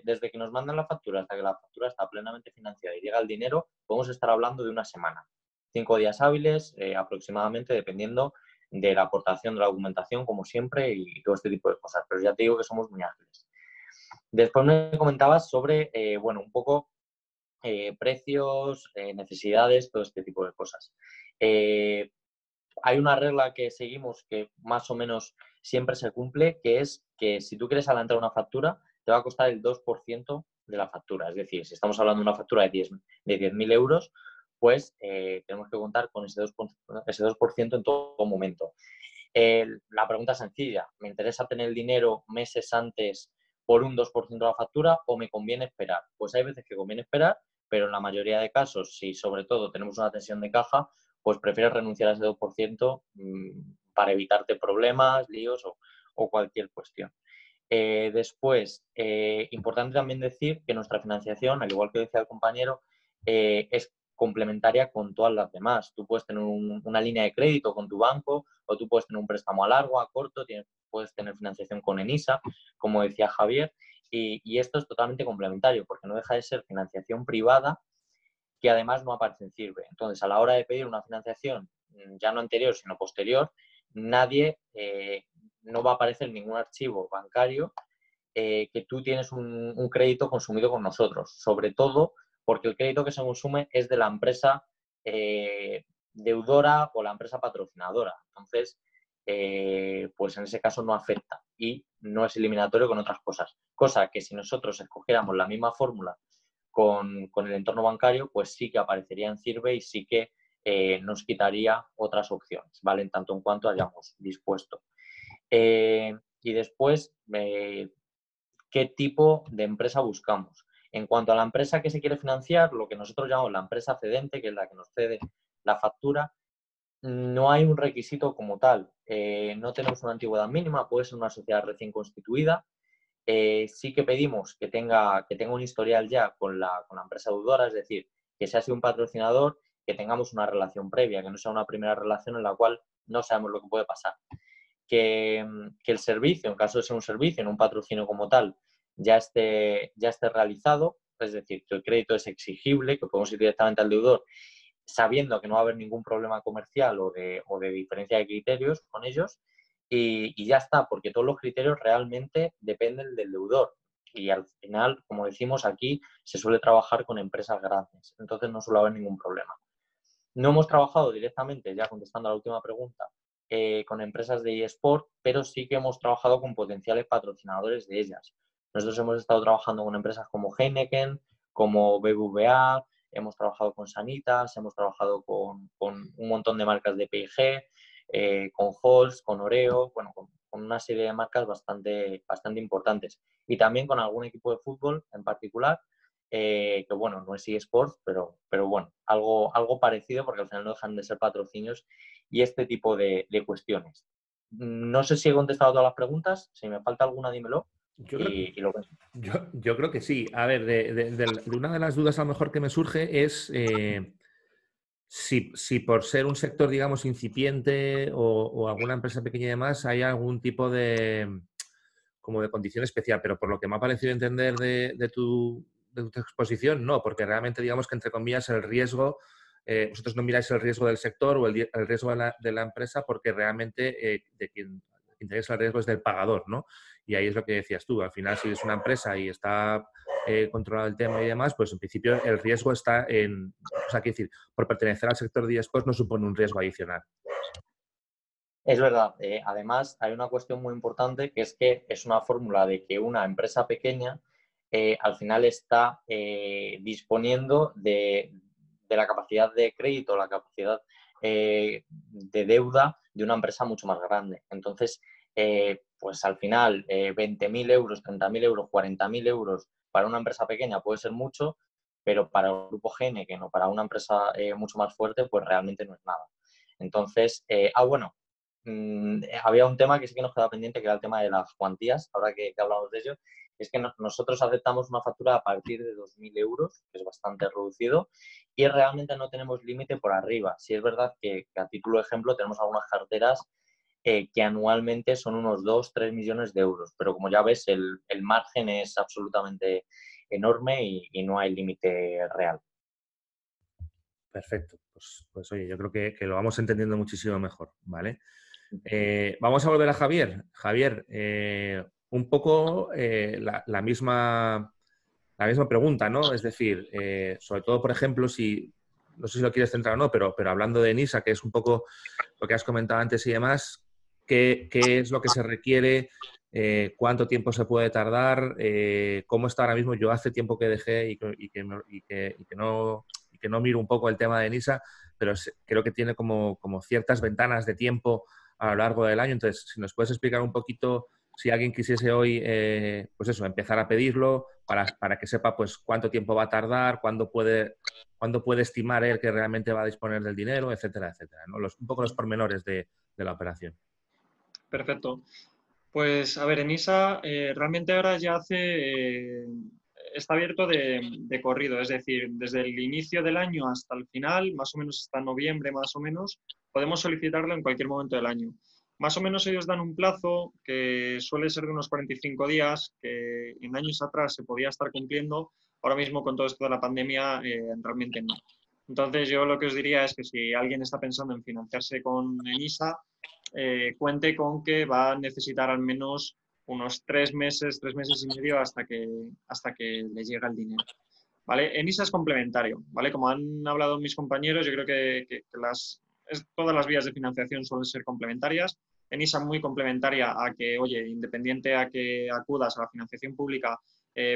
desde que nos mandan la factura hasta que la factura está plenamente financiada y llega el dinero, podemos estar hablando de una semana. 5 días hábiles aproximadamente, dependiendo de la aportación de la documentación, como siempre, y todo este tipo de cosas. Pero ya te digo que somos muy ágiles. Después me comentabas sobre, bueno, un poco precios, necesidades, todo este tipo de cosas. Hay una regla que seguimos que más o menos siempre se cumple, que es que si tú quieres adelantar una factura, te va a costar el 2% de la factura. Es decir, si estamos hablando de una factura de 10.000 euros, pues tenemos que contar con ese 2% en todo momento. La pregunta es sencilla. ¿Me interesa tener el dinero meses antes por un 2% de la factura o me conviene esperar? Pues hay veces que conviene esperar, pero en la mayoría de casos, si sobre todo tenemos una tensión de caja, pues prefieres renunciar a ese 2% para evitarte problemas, líos o cualquier cuestión. Después, importante también decir que nuestra financiación, al igual que decía el compañero, es complementaria con todas las demás. Tú puedes tener una línea de crédito con tu banco o tú puedes tener un préstamo a largo, a corto, puedes tener financiación con ENISA, como decía Javier, y esto es totalmente complementario porque no deja de ser financiación privada que además no aparece en CIRBE. Entonces, a la hora de pedir una financiación, ya no anterior, sino posterior, no va a aparecer ningún archivo bancario que tú tienes un crédito consumido con nosotros, sobre todo porque el crédito que se consume es de la empresa deudora o la empresa patrocinadora. Entonces, pues en ese caso no afecta y no es eliminatorio con otras cosas. Cosa que si nosotros escogiéramos la misma fórmula con el entorno bancario, pues sí que aparecería en CIRBE y sí que nos quitaría otras opciones, ¿vale? En tanto en cuanto hayamos dispuesto. Y después, ¿qué tipo de empresa buscamos? En cuanto a la empresa que se quiere financiar, lo que nosotros llamamos la empresa cedente, que es la que nos cede la factura, no hay un requisito como tal. No tenemos una antigüedad mínima, puede ser una sociedad recién constituida. Sí que pedimos que tenga un historial ya con la empresa deudora, es decir, que sea así un patrocinador que tengamos una relación previa, que no sea una primera relación en la cual no sabemos lo que puede pasar. Que el servicio, en caso de ser un servicio, en un patrocinio como tal, ya esté realizado, es decir, que el crédito es exigible, que podemos ir directamente al deudor sabiendo que no va a haber ningún problema comercial o de diferencia de criterios con ellos, y ya está, porque todos los criterios realmente dependen del deudor. Y al final, como decimos aquí, se suele trabajar con empresas grandes, entonces no suele haber ningún problema. No hemos trabajado directamente, ya contestando a la última pregunta, con empresas de eSport, pero sí que hemos trabajado con potenciales patrocinadores de ellas. Nosotros hemos estado trabajando con empresas como Heineken, como BBVA, hemos trabajado con Sanitas, hemos trabajado con un montón de marcas de P&G, con Halls, con Oreo, bueno, con una serie de marcas bastante importantes. Y también con algún equipo de fútbol en particular, que bueno, no es eSports, pero bueno, algo parecido, porque al final no dejan de ser patrocinios y este tipo de cuestiones. No sé si he contestado todas las preguntas, si me falta alguna dímelo. Yo creo que sí. A ver, de una de las dudas a lo mejor que me surge es si por ser un sector, digamos, incipiente o alguna empresa pequeña y demás, hay algún tipo de condición especial, pero por lo que me ha parecido entender de tu exposición, no, porque realmente digamos que entre comillas el riesgo, vosotros no miráis el riesgo del sector o el riesgo de la empresa porque realmente de quien interesa el riesgo es del pagador, ¿no? Y ahí es lo que decías tú, al final si es una empresa y está controlado el tema y demás, pues en principio el riesgo está en, o sea, quiero decir, por pertenecer al sector de eSports no supone un riesgo adicional. Es verdad. Además, hay una cuestión muy importante que es una fórmula de que una empresa pequeña al final está disponiendo de la capacidad de crédito, la capacidad de deuda de una empresa mucho más grande. Entonces, pues al final 20.000 euros, 30.000 euros, 40.000 euros para una empresa pequeña puede ser mucho, pero para el grupo Heineken o para una empresa mucho más fuerte, pues realmente no es nada. Entonces, bueno, había un tema que sí que nos quedaba pendiente, que era el tema de las cuantías, ahora que hablamos de ello, es que nosotros aceptamos una factura a partir de 2.000 euros, que es bastante reducido, y realmente no tenemos límite por arriba. Sí es verdad que a título de ejemplo tenemos algunas carteras que anualmente son unos 2-3 millones de euros, pero como ya ves, el margen es absolutamente enorme y no hay límite real. Perfecto. Pues oye, yo creo que lo vamos entendiendo muchísimo mejor, ¿vale? Vamos a volver a Javier. Javier, un poco la misma pregunta, ¿no? Es decir, sobre todo, por ejemplo, no sé si lo quieres centrar o no, pero hablando de NISA, que es un poco lo que has comentado antes y demás, ¿qué es lo que se requiere? ¿Cuánto tiempo se puede tardar? ¿Cómo está ahora mismo? Yo hace tiempo que dejé y que no miro un poco el tema de NISA, pero creo que tiene como ciertas ventanas de tiempo a lo largo del año. Entonces, si nos puedes explicar un poquito, si alguien quisiese hoy, pues eso, empezar a pedirlo para que sepa pues cuánto tiempo va a tardar, cuándo puede estimar él que realmente va a disponer del dinero, etcétera, etcétera, ¿no? Un poco los pormenores de la operación. Perfecto. Pues, a ver, ENISA realmente ahora ya está abierto de corrido, es decir, desde el inicio del año hasta el final, más o menos hasta noviembre, más o menos, podemos solicitarlo en cualquier momento del año. Más o menos ellos dan un plazo que suele ser de unos 45 días, que en años atrás se podía estar cumpliendo, ahora mismo con todo esto de la pandemia realmente no. Entonces yo lo que os diría es que si alguien está pensando en financiarse con ENISA, cuente con que va a necesitar al menos unos 3 meses y medio hasta que le llega el dinero. ¿Vale? ENISA es complementario, ¿vale? Como han hablado mis compañeros, yo creo que todas las vías de financiación suelen ser complementarias. ENISA muy complementaria a que, oye, independiente a que acudas a la financiación pública,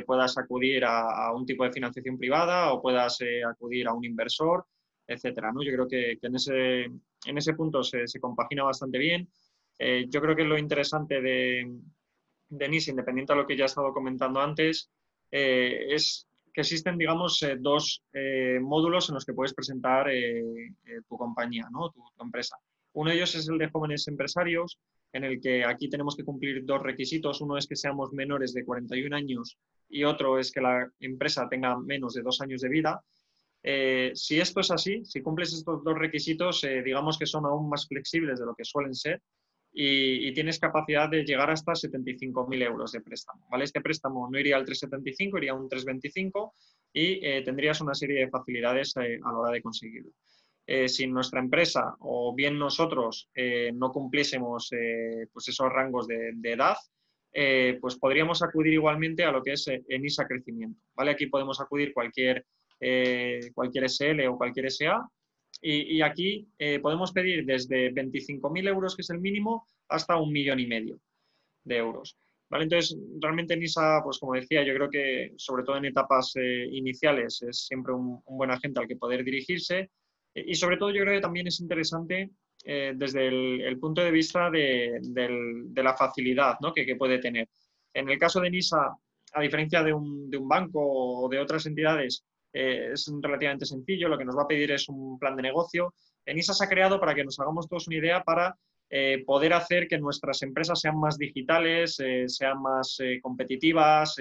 puedas acudir a un tipo de financiación privada o puedas acudir a un inversor, etcétera, ¿no? Yo creo que en ese punto se compagina bastante bien. Yo creo que lo interesante de ENISA, independiente a lo que ya he estado comentando antes, es que existen, digamos, dos módulos en los que puedes presentar tu compañía, ¿no? tu empresa. Uno de ellos es el de jóvenes empresarios, en el que aquí tenemos que cumplir dos requisitos. Uno es que seamos menores de 41 años y otro es que la empresa tenga menos de 2 años de vida. Si esto es así, si cumples estos dos requisitos, digamos que son aún más flexibles de lo que suelen ser y tienes capacidad de llegar hasta 75.000 euros de préstamo, ¿vale? Este préstamo no iría al 3,75, iría a un 3,25 y tendrías una serie de facilidades a la hora de conseguirlo. Si nuestra empresa o bien nosotros no cumpliésemos pues esos rangos de edad, pues podríamos acudir igualmente a lo que es ENISA Crecimiento, ¿vale? Aquí podemos acudir cualquier SL o cualquier SA y aquí podemos pedir desde 25.000 euros, que es el mínimo, hasta 1,5 millones de euros. ¿Vale? Entonces, realmente NISA, pues como decía, yo creo que sobre todo en etapas iniciales es siempre un buen agente al que poder dirigirse y sobre todo yo creo que también es interesante desde el punto de vista de la facilidad, ¿no? que puede tener. En el caso de NISA, a diferencia de un banco o de otras entidades, es relativamente sencillo. Lo que nos va a pedir es un plan de negocio. NISA se ha creado, para que nos hagamos todos una idea, para poder hacer que nuestras empresas sean más digitales, sean más competitivas,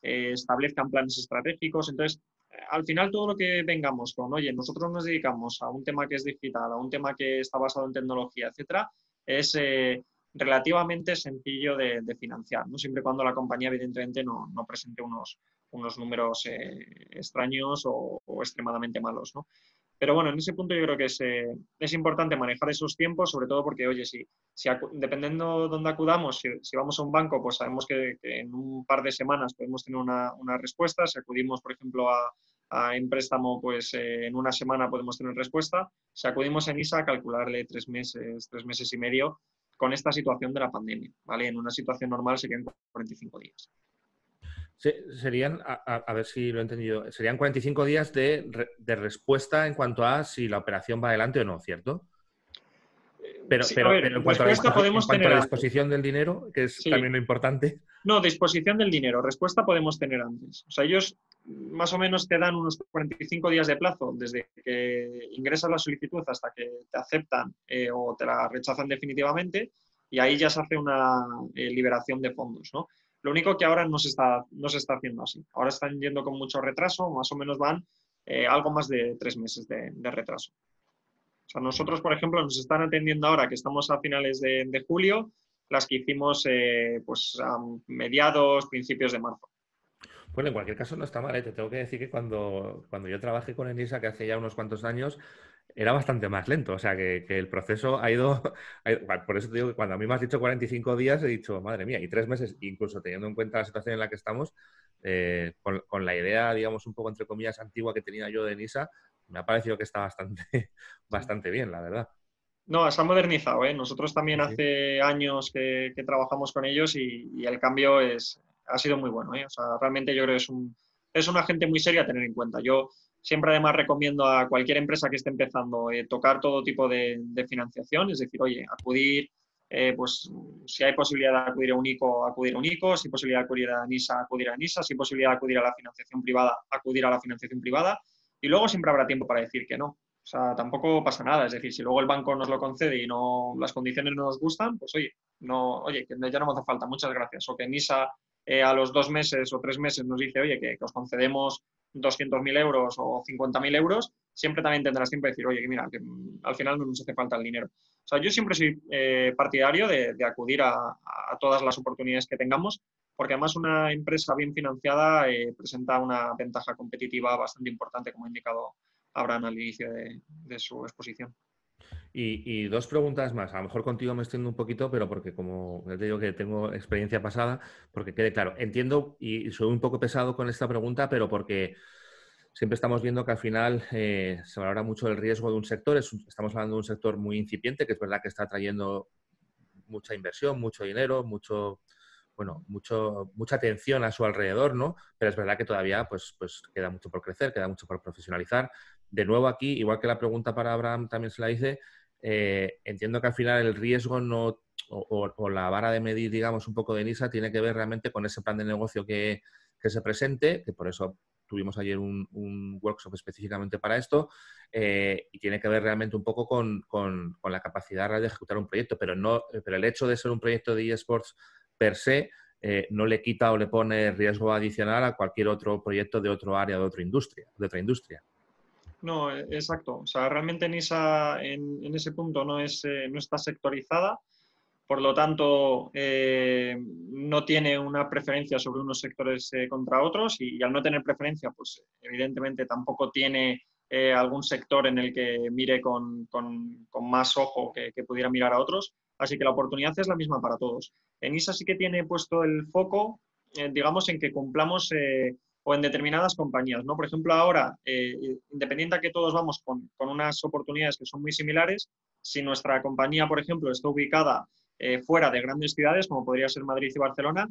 establezcan planes estratégicos. Entonces, al final todo lo que vengamos con, oye, nosotros nos dedicamos a un tema que es digital, a un tema que está basado en tecnología, etcétera, es relativamente sencillo de financiar, ¿no? Siempre y cuando la compañía evidentemente no presente unos números extraños o extremadamente malos, ¿no? Pero bueno, en ese punto yo creo que es importante manejar esos tiempos, sobre todo porque, oye, dependiendo de dónde acudamos, si vamos a un banco, pues sabemos que en un par de semanas podemos tener una respuesta. Si acudimos, por ejemplo, en préstamo, pues en una semana podemos tener respuesta. Si acudimos en ISA, calcularle 3 meses y medio con esta situación de la pandemia, ¿vale? En una situación normal serían 45 días. Serían, a ver si lo he entendido, serían 45 días de respuesta en cuanto a si la operación va adelante o no, ¿cierto? Pero, sí, pero, a ver, pero en respuesta podemos cuanto tener a la disposición del dinero, que es también lo importante. No, disposición del dinero. Respuesta podemos tener antes. O sea, ellos más o menos te dan unos 45 días de plazo desde que ingresas la solicitud hasta que te aceptan o te la rechazan definitivamente, y ahí ya se hace una liberación de fondos, ¿no? Lo único que ahora no se está haciendo así. Ahora están yendo con mucho retraso, más o menos van algo más de 3 meses de retraso. O sea, nosotros, por ejemplo, nos están atendiendo ahora que estamos a finales de julio, las que hicimos pues a mediados, principios de marzo. Bueno, en cualquier caso no está mal, ¿eh? Te tengo que decir que cuando yo trabajé con ENISA, que hace ya unos cuantos años, era bastante más lento. O sea, que el proceso ha ido... Por eso te digo que cuando a mí me has dicho 45 días, he dicho, madre mía, y 3 meses, incluso teniendo en cuenta la situación en la que estamos, con la idea, digamos, un poco entre comillas antigua que tenía yo de ENISA, me ha parecido que está bastante bien, la verdad. No, se ha modernizado, ¿eh? Nosotros también Sí. hace años que trabajamos con ellos y el cambio ha sido muy bueno, ¿eh? O sea, realmente yo creo que es un agente muy serio a tener en cuenta. Yo siempre además recomiendo a cualquier empresa que esté empezando tocar todo tipo de financiación, es decir, oye, acudir, pues si hay posibilidad de acudir a un ICO, acudir a un ICO, si hay posibilidad de acudir a NISA, acudir a NISA, si hay posibilidad de acudir a la financiación privada, acudir a la financiación privada, y luego siempre habrá tiempo para decir que no. O sea, tampoco pasa nada. Es decir, si luego el banco nos lo concede y las condiciones no nos gustan, pues oye, que ya no me hace falta, muchas gracias. O que NISA a los 2 meses o 3 meses nos dice, oye, que os concedemos 200.000 euros o 50.000 euros, siempre también tendrás tiempo de decir, oye, que mira, que al final no nos hace falta el dinero. O sea, yo siempre soy partidario de acudir a todas las oportunidades que tengamos, porque además una empresa bien financiada presenta una ventaja competitiva bastante importante, como ha indicado Abraham al inicio de su exposición. Y 2 preguntas más. A lo mejor contigo me extiendo un poquito, pero porque como ya te digo que tengo experiencia pasada, porque quede claro. Entiendo y soy un poco pesado con esta pregunta, pero porque siempre estamos viendo que al final se valora mucho el riesgo de un sector. Estamos hablando de un sector muy incipiente, que es verdad que está trayendo mucha inversión, mucho dinero, mucha atención a su alrededor, ¿no? Pero es verdad que todavía pues queda mucho por crecer, queda mucho por profesionalizar. De nuevo aquí, igual que la pregunta para Abraham también se la hice, entiendo que al final el riesgo no o la vara de medir, digamos, un poco de NISA tiene que ver realmente con ese plan de negocio que se presente, que por eso tuvimos ayer un workshop específicamente para esto, y tiene que ver realmente un poco con la capacidad real de ejecutar un proyecto, pero el hecho de ser un proyecto de eSports per se no le quita o le pone riesgo adicional a cualquier otro proyecto de otro área, de otra industria. No, exacto. O sea, realmente NISA en ese punto no está sectorizada. Por lo tanto, no tiene una preferencia sobre unos sectores contra otros y al no tener preferencia, pues evidentemente tampoco tiene algún sector en el que mire con más ojo que pudiera mirar a otros. Así que la oportunidad es la misma para todos. ENISA sí que tiene puesto el foco, digamos, en que cumplamos o en determinadas compañías, ¿no? Por ejemplo, ahora, independiente a que todos vamos con unas oportunidades que son muy similares, si nuestra compañía, por ejemplo, está ubicada fuera de grandes ciudades, como podría ser Madrid y Barcelona,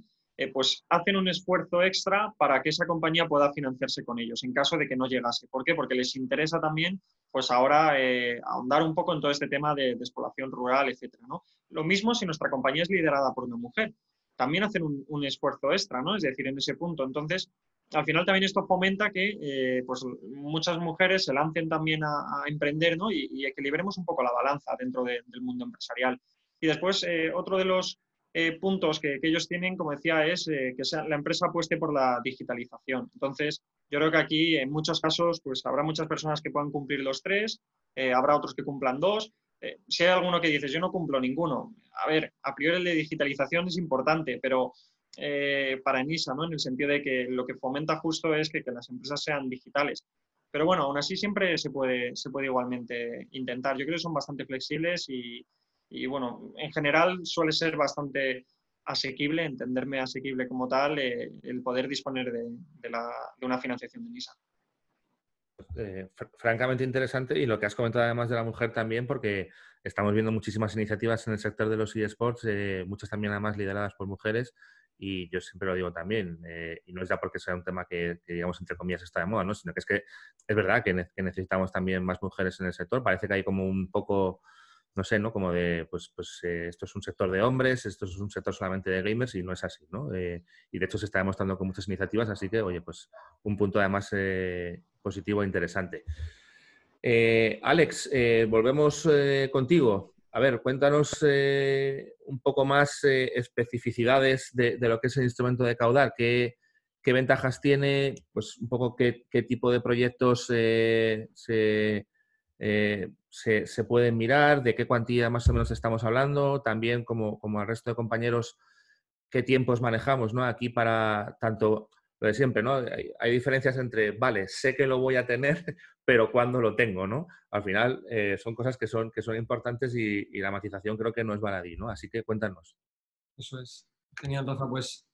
pues hacen un esfuerzo extra para que esa compañía pueda financiarse con ellos, en caso de que no llegase. ¿Por qué? Porque les interesa también, pues ahora, ahondar un poco en todo este tema de despoblación rural, etcétera, ¿no? Lo mismo si nuestra compañía es liderada por una mujer. También hacen un esfuerzo extra, ¿no? Es decir, en ese punto. Entonces, al final también esto fomenta que pues muchas mujeres se lancen también a emprender, ¿no? Y equilibremos un poco la balanza dentro del mundo empresarial. Y después, otro de los puntos que ellos tienen, como decía, es que la empresa apueste por la digitalización. Entonces, yo creo que aquí, en muchos casos, pues habrá muchas personas que puedan cumplir los 3, habrá otros que cumplan 2. Si hay alguno que dices, yo no cumplo ninguno. A ver, a priori el de digitalización es importante, pero para ENISA, ¿no? En el sentido de que lo que fomenta justo es que las empresas sean digitales. Pero bueno, aún así siempre se puede igualmente intentar. Yo creo que son bastante flexibles y bueno, en general suele ser bastante asequible, entenderme asequible como tal, el poder disponer de una financiación de NISA. Francamente interesante, y lo que has comentado además de la mujer también, porque estamos viendo muchísimas iniciativas en el sector de los eSports, muchas también además lideradas por mujeres, y yo siempre lo digo también, y no es ya porque sea un tema que digamos entre comillas está de moda, ¿no? Sino que es verdad que necesitamos también más mujeres en el sector. Parece que hay como un poco, no sé, ¿no? Como de, esto es un sector de hombres, esto es un sector solamente de gamers, y no es así, ¿no? Y de hecho se está demostrando con muchas iniciativas, así que, oye, pues un punto además positivo e interesante. Alex, volvemos contigo. A ver, cuéntanos un poco más especificidades de lo que es el instrumento de caudal. ¿Qué ventajas tiene? Pues un poco qué tipo de proyectos se pueden mirar, de qué cuantía más o menos estamos hablando, también como al resto de compañeros, qué tiempos manejamos, ¿no? Aquí para tanto lo de siempre, ¿no? Hay diferencias entre, vale, sé que lo voy a tener, pero ¿cuándo lo tengo, no? Al final son cosas que son importantes y la matización creo que no es baladí, ¿no? Así que cuéntanos. Eso es. Genial, Rafa. Pues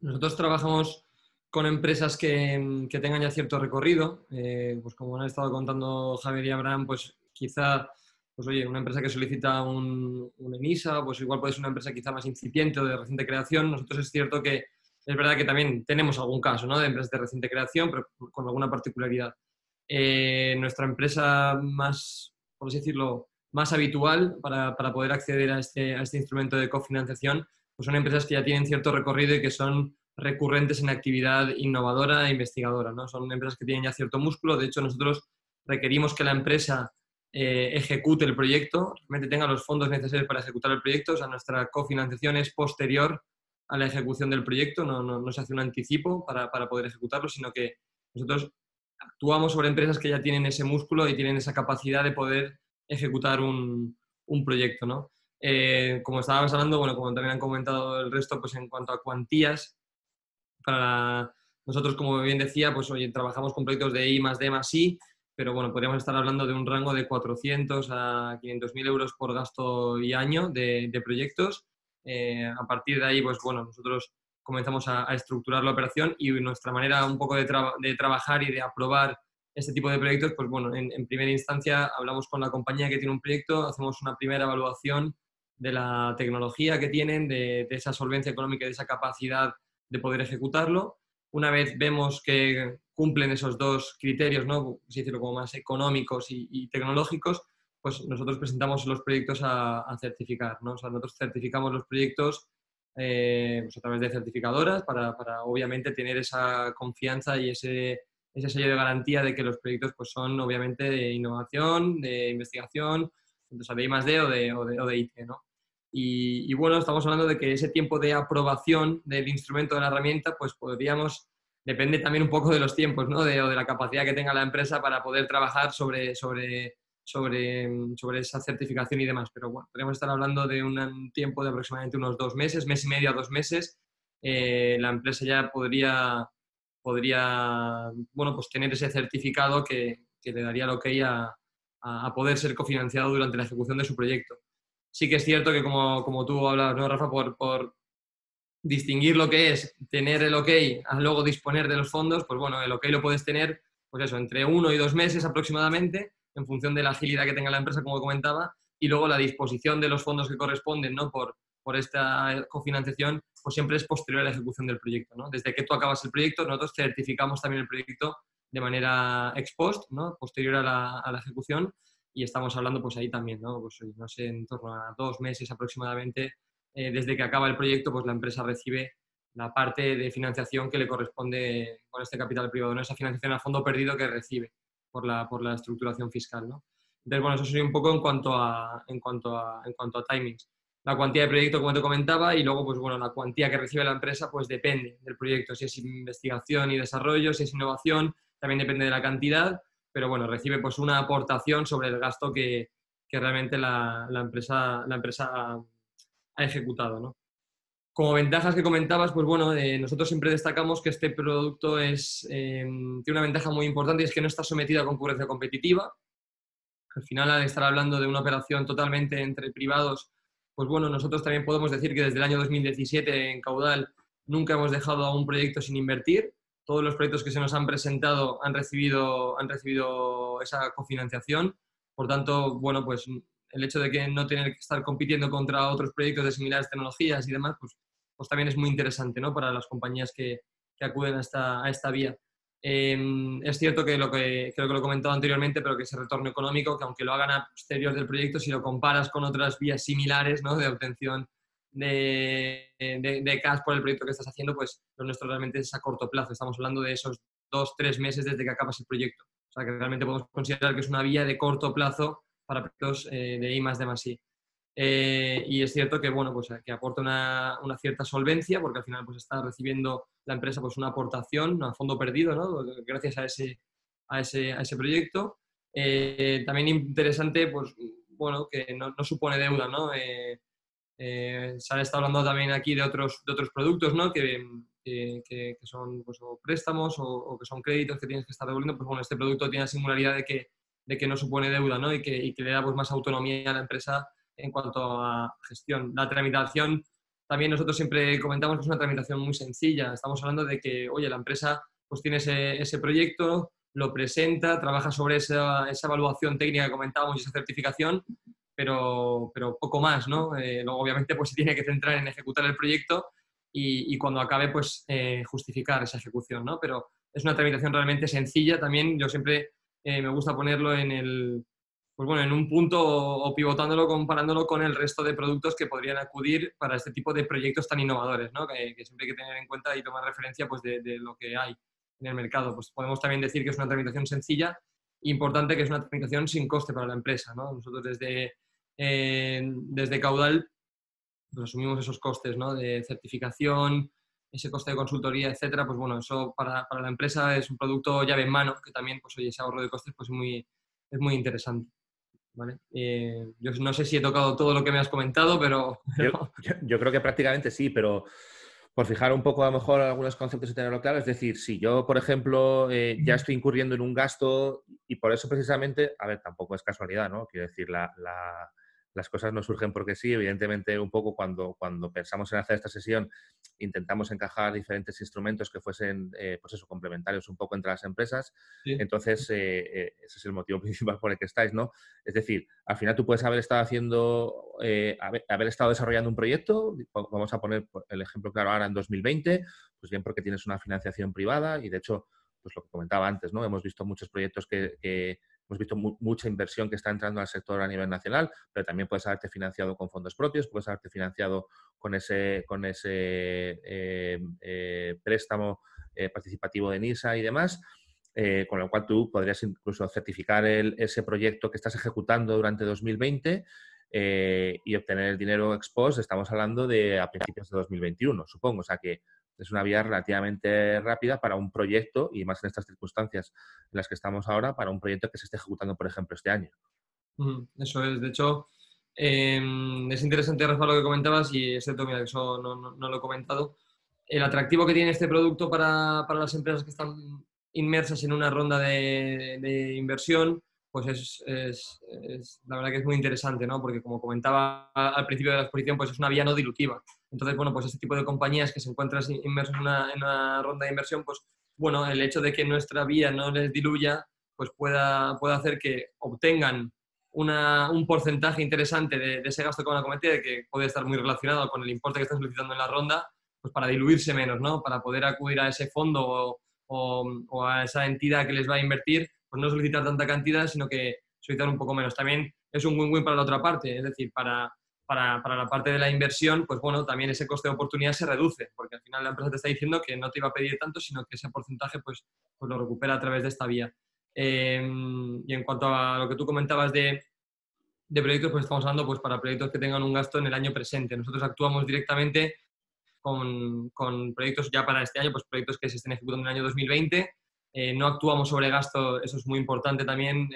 nosotros trabajamos con empresas que tengan ya cierto recorrido. Pues como han estado contando Javier y Abraham, pues quizá, pues oye, una empresa que solicita un ENISA, pues igual puede ser una empresa quizá más incipiente o de reciente creación. Nosotros es cierto que es verdad que también tenemos algún caso, ¿no? De empresas de reciente creación, pero con alguna particularidad. Nuestra empresa más, por así decirlo, más habitual para poder acceder a este instrumento de cofinanciación, pues son empresas que ya tienen cierto recorrido y que son recurrentes en actividad innovadora e investigadora, ¿no? Son empresas que tienen ya cierto músculo. De hecho, nosotros requerimos que la empresa ejecute el proyecto, realmente tenga los fondos necesarios para ejecutar el proyecto. O sea, nuestra cofinanciación es posterior a la ejecución del proyecto, no se hace un anticipo para poder ejecutarlo, sino que nosotros actuamos sobre empresas que ya tienen ese músculo y tienen esa capacidad de poder ejecutar un proyecto, ¿no? Como estábamos hablando, bueno, como también han comentado el resto, pues en cuanto a cuantías, para nosotros, como bien decía, pues oye, trabajamos con proyectos de I más D más I, pero bueno, podríamos estar hablando de un rango de 400 a 500.000 euros por gasto y año de proyectos. A partir de ahí, pues bueno, nosotros comenzamos a estructurar la operación y nuestra manera un poco de trabajar y de aprobar este tipo de proyectos, pues bueno, en primera instancia hablamos con la compañía que tiene un proyecto, hacemos una primera evaluación de la tecnología que tienen, de esa solvencia económica y de esa capacidad de poder ejecutarlo. Una vez vemos que cumplen esos dos criterios, ¿no? Es decir, como más económicos y tecnológicos, pues nosotros presentamos los proyectos a certificar, ¿no? O sea, nosotros certificamos los proyectos pues a través de certificadoras para obviamente tener esa confianza y ese sello de garantía de que los proyectos pues son obviamente de innovación, de investigación, o sea, de I+D o de IT, ¿no? Y bueno, estamos hablando de que ese tiempo de aprobación del instrumento de la herramienta, pues podríamos, depende también un poco de los tiempos, ¿no? O de la capacidad que tenga la empresa para poder trabajar sobre esa certificación y demás. Pero bueno, podríamos estar hablando de un tiempo de aproximadamente unos 2 meses, mes y medio a 2 meses. La empresa ya podría bueno, pues tener ese certificado que le daría el ok a poder ser cofinanciado durante la ejecución de su proyecto. Sí que es cierto que, como tú hablabas, ¿no, Rafa? Por distinguir lo que es tener el ok a luego disponer de los fondos, pues bueno, el ok lo puedes tener, pues eso, entre 1 y 2 meses aproximadamente, en función de la agilidad que tenga la empresa, como comentaba, y luego la disposición de los fondos que corresponden, ¿no? por esta cofinanciación, pues siempre es posterior a la ejecución del proyecto, ¿no? Desde que tú acabas el proyecto, nosotros certificamos también el proyecto de manera ex post, ¿no? Posterior a la ejecución, y estamos hablando pues ahí también, ¿no? Pues no sé, en torno a 2 meses aproximadamente, desde que acaba el proyecto, pues la empresa recibe la parte de financiación que le corresponde con este capital privado, ¿no? Esa financiación a fondo perdido que recibe por la estructuración fiscal, ¿no? Entonces, bueno, eso sería un poco en cuanto a timings. La cuantía de proyecto, como te comentaba, y luego, pues bueno, la cuantía que recibe la empresa, pues depende del proyecto. Si es investigación y desarrollo, si es innovación, también depende de la cantidad, pero bueno, recibe pues una aportación sobre el gasto que realmente la empresa ha ejecutado, ¿no? Como ventajas que comentabas, pues bueno, nosotros siempre destacamos que este producto tiene una ventaja muy importante y es que no está sometido a concurrencia competitiva. Al final, al estar hablando de una operación totalmente entre privados, pues bueno, nosotros también podemos decir que desde el año 2017 en Caudal nunca hemos dejado a un proyecto sin invertir. Todos los proyectos que se nos han presentado han recibido esa cofinanciación. Por tanto, bueno, pues el hecho de que no tener que estar compitiendo contra otros proyectos de similares tecnologías y demás, pues también es muy interesante, ¿no? Para las compañías que acuden a esta vía. Es cierto que creo que lo he comentado anteriormente, pero que ese retorno económico, que aunque lo hagan a posterior del proyecto, si lo comparas con otras vías similares, ¿no? De obtención de cash por el proyecto que estás haciendo, pues lo nuestro realmente es a corto plazo. Estamos hablando de esos 2-3 meses desde que acabas el proyecto. O sea, que realmente podemos considerar que es una vía de corto plazo para proyectos de I+D+I. Y es cierto que, bueno, pues, que aporta una cierta solvencia, porque al final pues, está recibiendo la empresa pues, una aportación a fondo perdido, ¿no? Gracias a ese proyecto. También interesante, pues, bueno, que no supone deuda, ¿no? Se han estado hablando también aquí de otros productos, ¿no? Que son pues, o préstamos o que son créditos que tienes que estar devolviendo. Pues bueno, este producto tiene la singularidad de que no supone deuda, ¿no? Y que le da pues, más autonomía a la empresa en cuanto a gestión. La tramitación, también nosotros siempre comentamos que es una tramitación muy sencilla. Estamos hablando de que, oye, la empresa pues tiene ese proyecto, lo presenta, trabaja sobre esa evaluación técnica que comentábamos y esa certificación, pero poco más, ¿no? Luego, obviamente, pues se tiene que centrar en ejecutar el proyecto y cuando acabe, pues justificar esa ejecución, ¿no? Pero es una tramitación realmente sencilla. También yo siempre me gusta ponerlo pues bueno, en un punto o pivotándolo, comparándolo con el resto de productos que podrían acudir para este tipo de proyectos tan innovadores, ¿no? Que siempre hay que tener en cuenta y tomar referencia pues, de lo que hay en el mercado. Pues podemos también decir que es una tramitación sencilla, importante que es una tramitación sin coste para la empresa, ¿no? Nosotros desde Caudal pues, asumimos esos costes, ¿no? De certificación, ese coste de consultoría, etcétera. Pues bueno, eso para la empresa es un producto llave en mano que también, pues oye, ese ahorro de costes pues, es muy interesante. ¿Vale? Yo no sé si he tocado todo lo que me has comentado, pero... Yo creo que prácticamente sí, pero por fijar un poco a lo mejor algunos conceptos y tenerlo claro, es decir, si yo, por ejemplo, ya estoy incurriendo en un gasto y por eso precisamente, a ver, tampoco es casualidad, ¿no? Quiero decir, las cosas no surgen porque sí, evidentemente un poco cuando pensamos en hacer esta sesión intentamos encajar diferentes instrumentos que fuesen, pues eso, complementarios un poco entre las empresas. Sí. Entonces, ese es el motivo principal por el que estáis, ¿no? Es decir, al final tú puedes haber estado haber estado desarrollando un proyecto, vamos a poner el ejemplo claro ahora en 2020, pues bien porque tienes una financiación privada y de hecho, pues lo que comentaba antes, ¿no? Hemos visto muchos proyectos que hemos visto mucha inversión que está entrando al sector a nivel nacional, pero también puedes haberte financiado con fondos propios, puedes haberte financiado con ese préstamo participativo de NISA y demás, con lo cual tú podrías incluso certificar ese proyecto que estás ejecutando durante 2020 y obtener el dinero ex post. Estamos hablando de a principios de 2021, supongo. O sea que es una vía relativamente rápida para un proyecto, y más en estas circunstancias en las que estamos ahora, para un proyecto que se esté ejecutando, por ejemplo, este año. Eso es. De hecho, es interesante, Rafa, lo que comentabas, y es cierto, mira, eso no lo he comentado. El atractivo que tiene este producto para las empresas que están inmersas en una ronda de inversión, pues la verdad que es muy interesante, ¿no? Porque como comentaba al principio de la exposición, pues es una vía no dilutiva. Entonces, bueno, pues este tipo de compañías que se encuentran inmersas en una ronda de inversión, pues bueno, el hecho de que nuestra vía no les diluya, pues pueda hacer que obtengan un porcentaje interesante de ese gasto que van a cometer, que puede estar muy relacionado con el importe que están solicitando en la ronda, pues para diluirse menos, ¿no? Para poder acudir a ese fondo o a esa entidad que les va a invertir, pues no solicitar tanta cantidad, sino que solicitar un poco menos. También es un win-win para la otra parte, es decir, para la parte de la inversión, pues bueno, también ese coste de oportunidad se reduce, porque al final la empresa te está diciendo que no te iba a pedir tanto, sino que ese porcentaje pues lo recupera a través de esta vía. Y en cuanto a lo que tú comentabas de proyectos, pues estamos hablando pues para proyectos que tengan un gasto en el año presente. Nosotros actuamos directamente con proyectos ya para este año, pues proyectos que se estén ejecutando en el año 2020. No actuamos sobre gasto, eso es muy importante también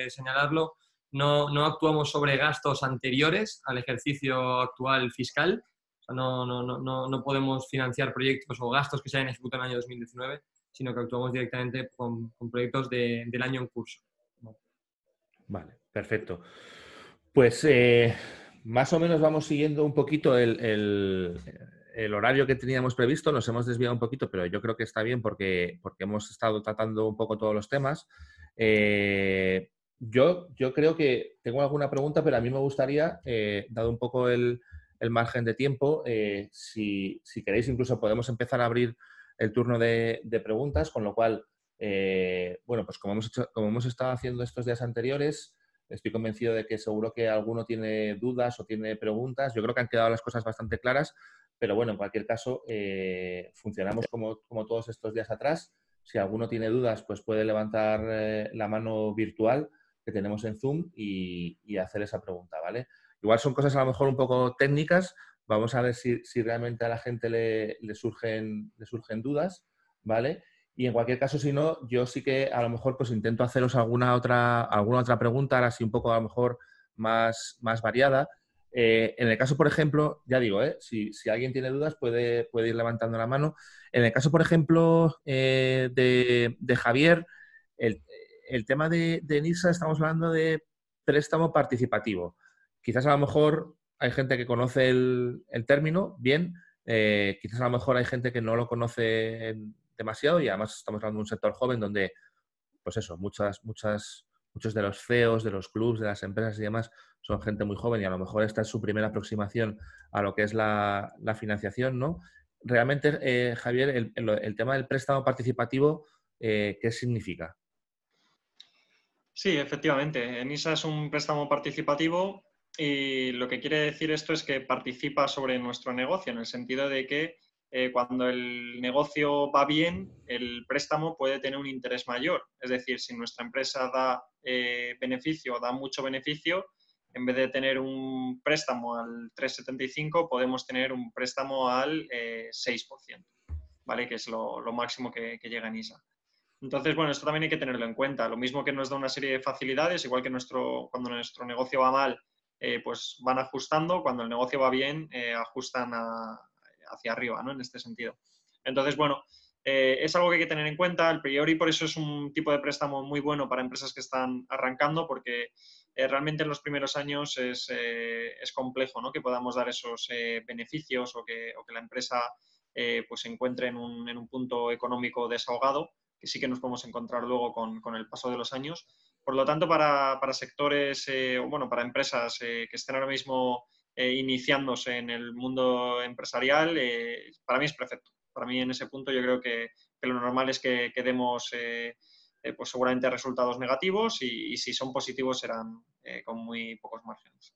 señalarlo. No actuamos sobre gastos anteriores al ejercicio actual fiscal. O sea, no podemos financiar proyectos o gastos que se hayan ejecutado en el año 2019, sino que actuamos directamente con proyectos del año en curso. Vale, perfecto. Pues más o menos vamos siguiendo un poquito el horario que teníamos previsto. Nos hemos desviado un poquito, pero yo creo que está bien porque hemos estado tratando un poco todos los temas. Yo creo que tengo alguna pregunta, pero a mí me gustaría, dado un poco el margen de tiempo, si queréis incluso podemos empezar a abrir el turno de preguntas, con lo cual, bueno, pues como hemos estado haciendo estos días anteriores, estoy convencido de que seguro que alguno tiene dudas o tiene preguntas. Yo creo que han quedado las cosas bastante claras, pero bueno, en cualquier caso, funcionamos como todos estos días atrás. Si alguno tiene dudas, pues puede levantar la mano virtual que tenemos en Zoom y hacer esa pregunta, ¿vale? Igual son cosas a lo mejor un poco técnicas. Vamos a ver si realmente a la gente le surgen dudas, ¿vale? Y en cualquier caso, si no, yo sí que a lo mejor pues intento haceros alguna otra pregunta, ahora sí un poco a lo mejor más variada. En el caso, por ejemplo, ya digo, si alguien tiene dudas puede ir levantando la mano. En el caso, por ejemplo, de Javier, el tema de NISA, estamos hablando de préstamo participativo. Quizás a lo mejor hay gente que conoce el término bien, quizás a lo mejor hay gente que no lo conoce demasiado, y además estamos hablando de un sector joven donde, pues eso, muchos de los CEOs, de los clubs, de las empresas y demás son gente muy joven, y a lo mejor esta es su primera aproximación a lo que es la financiación, ¿no? Realmente, Javier, el tema del préstamo participativo, ¿qué significa? Sí, efectivamente. NISA es un préstamo participativo y lo que quiere decir esto es que participa sobre nuestro negocio, en el sentido de que cuando el negocio va bien, el préstamo puede tener un interés mayor. Es decir, si nuestra empresa da beneficio, da mucho beneficio, en vez de tener un préstamo al 3,75, podemos tener un préstamo al 6%, ¿vale? Que es lo máximo que llega en ISA. Entonces, bueno, esto también hay que tenerlo en cuenta. Lo mismo que nos da una serie de facilidades, igual que cuando nuestro negocio va mal, pues van ajustando, cuando el negocio va bien, ajustan hacia arriba, ¿no? En este sentido. Entonces, bueno, es algo que hay que tener en cuenta. A priori, por eso es un tipo de préstamo muy bueno para empresas que están arrancando, porque realmente en los primeros años es complejo, ¿no? Que podamos dar esos beneficios o que la empresa pues se encuentre en un punto económico desahogado, que sí que nos podemos encontrar luego con el paso de los años. Por lo tanto, para sectores, bueno, para empresas que estén ahora mismo iniciándose en el mundo empresarial, para mí es perfecto. Para mí en ese punto yo creo que lo normal es que demos pues seguramente resultados negativos y si son positivos serán con muy pocos márgenes.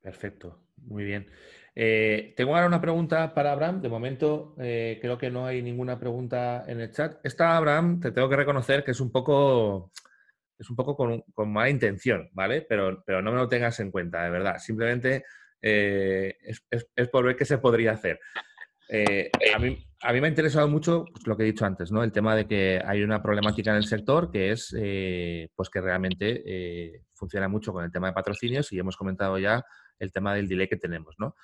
Perfecto, muy bien. Tengo ahora una pregunta para Abraham. De momento creo que no hay ninguna pregunta en el chat. Esta, Abraham, te tengo que reconocer que es un poco con mala intención, ¿vale? Pero no me lo tengas en cuenta, de verdad. Simplemente es por ver qué se podría hacer. A mí me ha interesado mucho pues, lo que he dicho antes, ¿no? El tema de que hay una problemática en el sector que es pues que realmente funciona mucho con el tema de patrocinios y hemos comentado ya el tema del delay que tenemos, ¿no?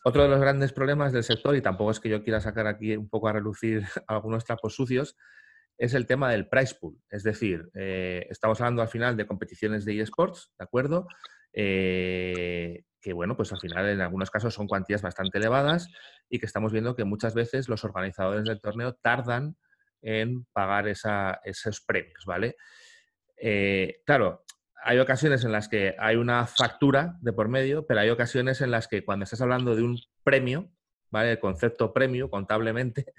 Otro de los grandes problemas del sector, y tampoco es que yo quiera sacar aquí un poco a relucir algunos trapos sucios, es el tema del price pool. Es decir, estamos hablando al final de competiciones de eSports, ¿de acuerdo? Que bueno, pues al final en algunos casos son cuantías bastante elevadas y que estamos viendo que muchas veces los organizadores del torneo tardan en pagar esos premios, ¿vale? Claro, hay ocasiones en las que hay una factura de por medio, pero hay ocasiones en las que cuando estás hablando de un premio, ¿vale? El concepto premio, contablemente,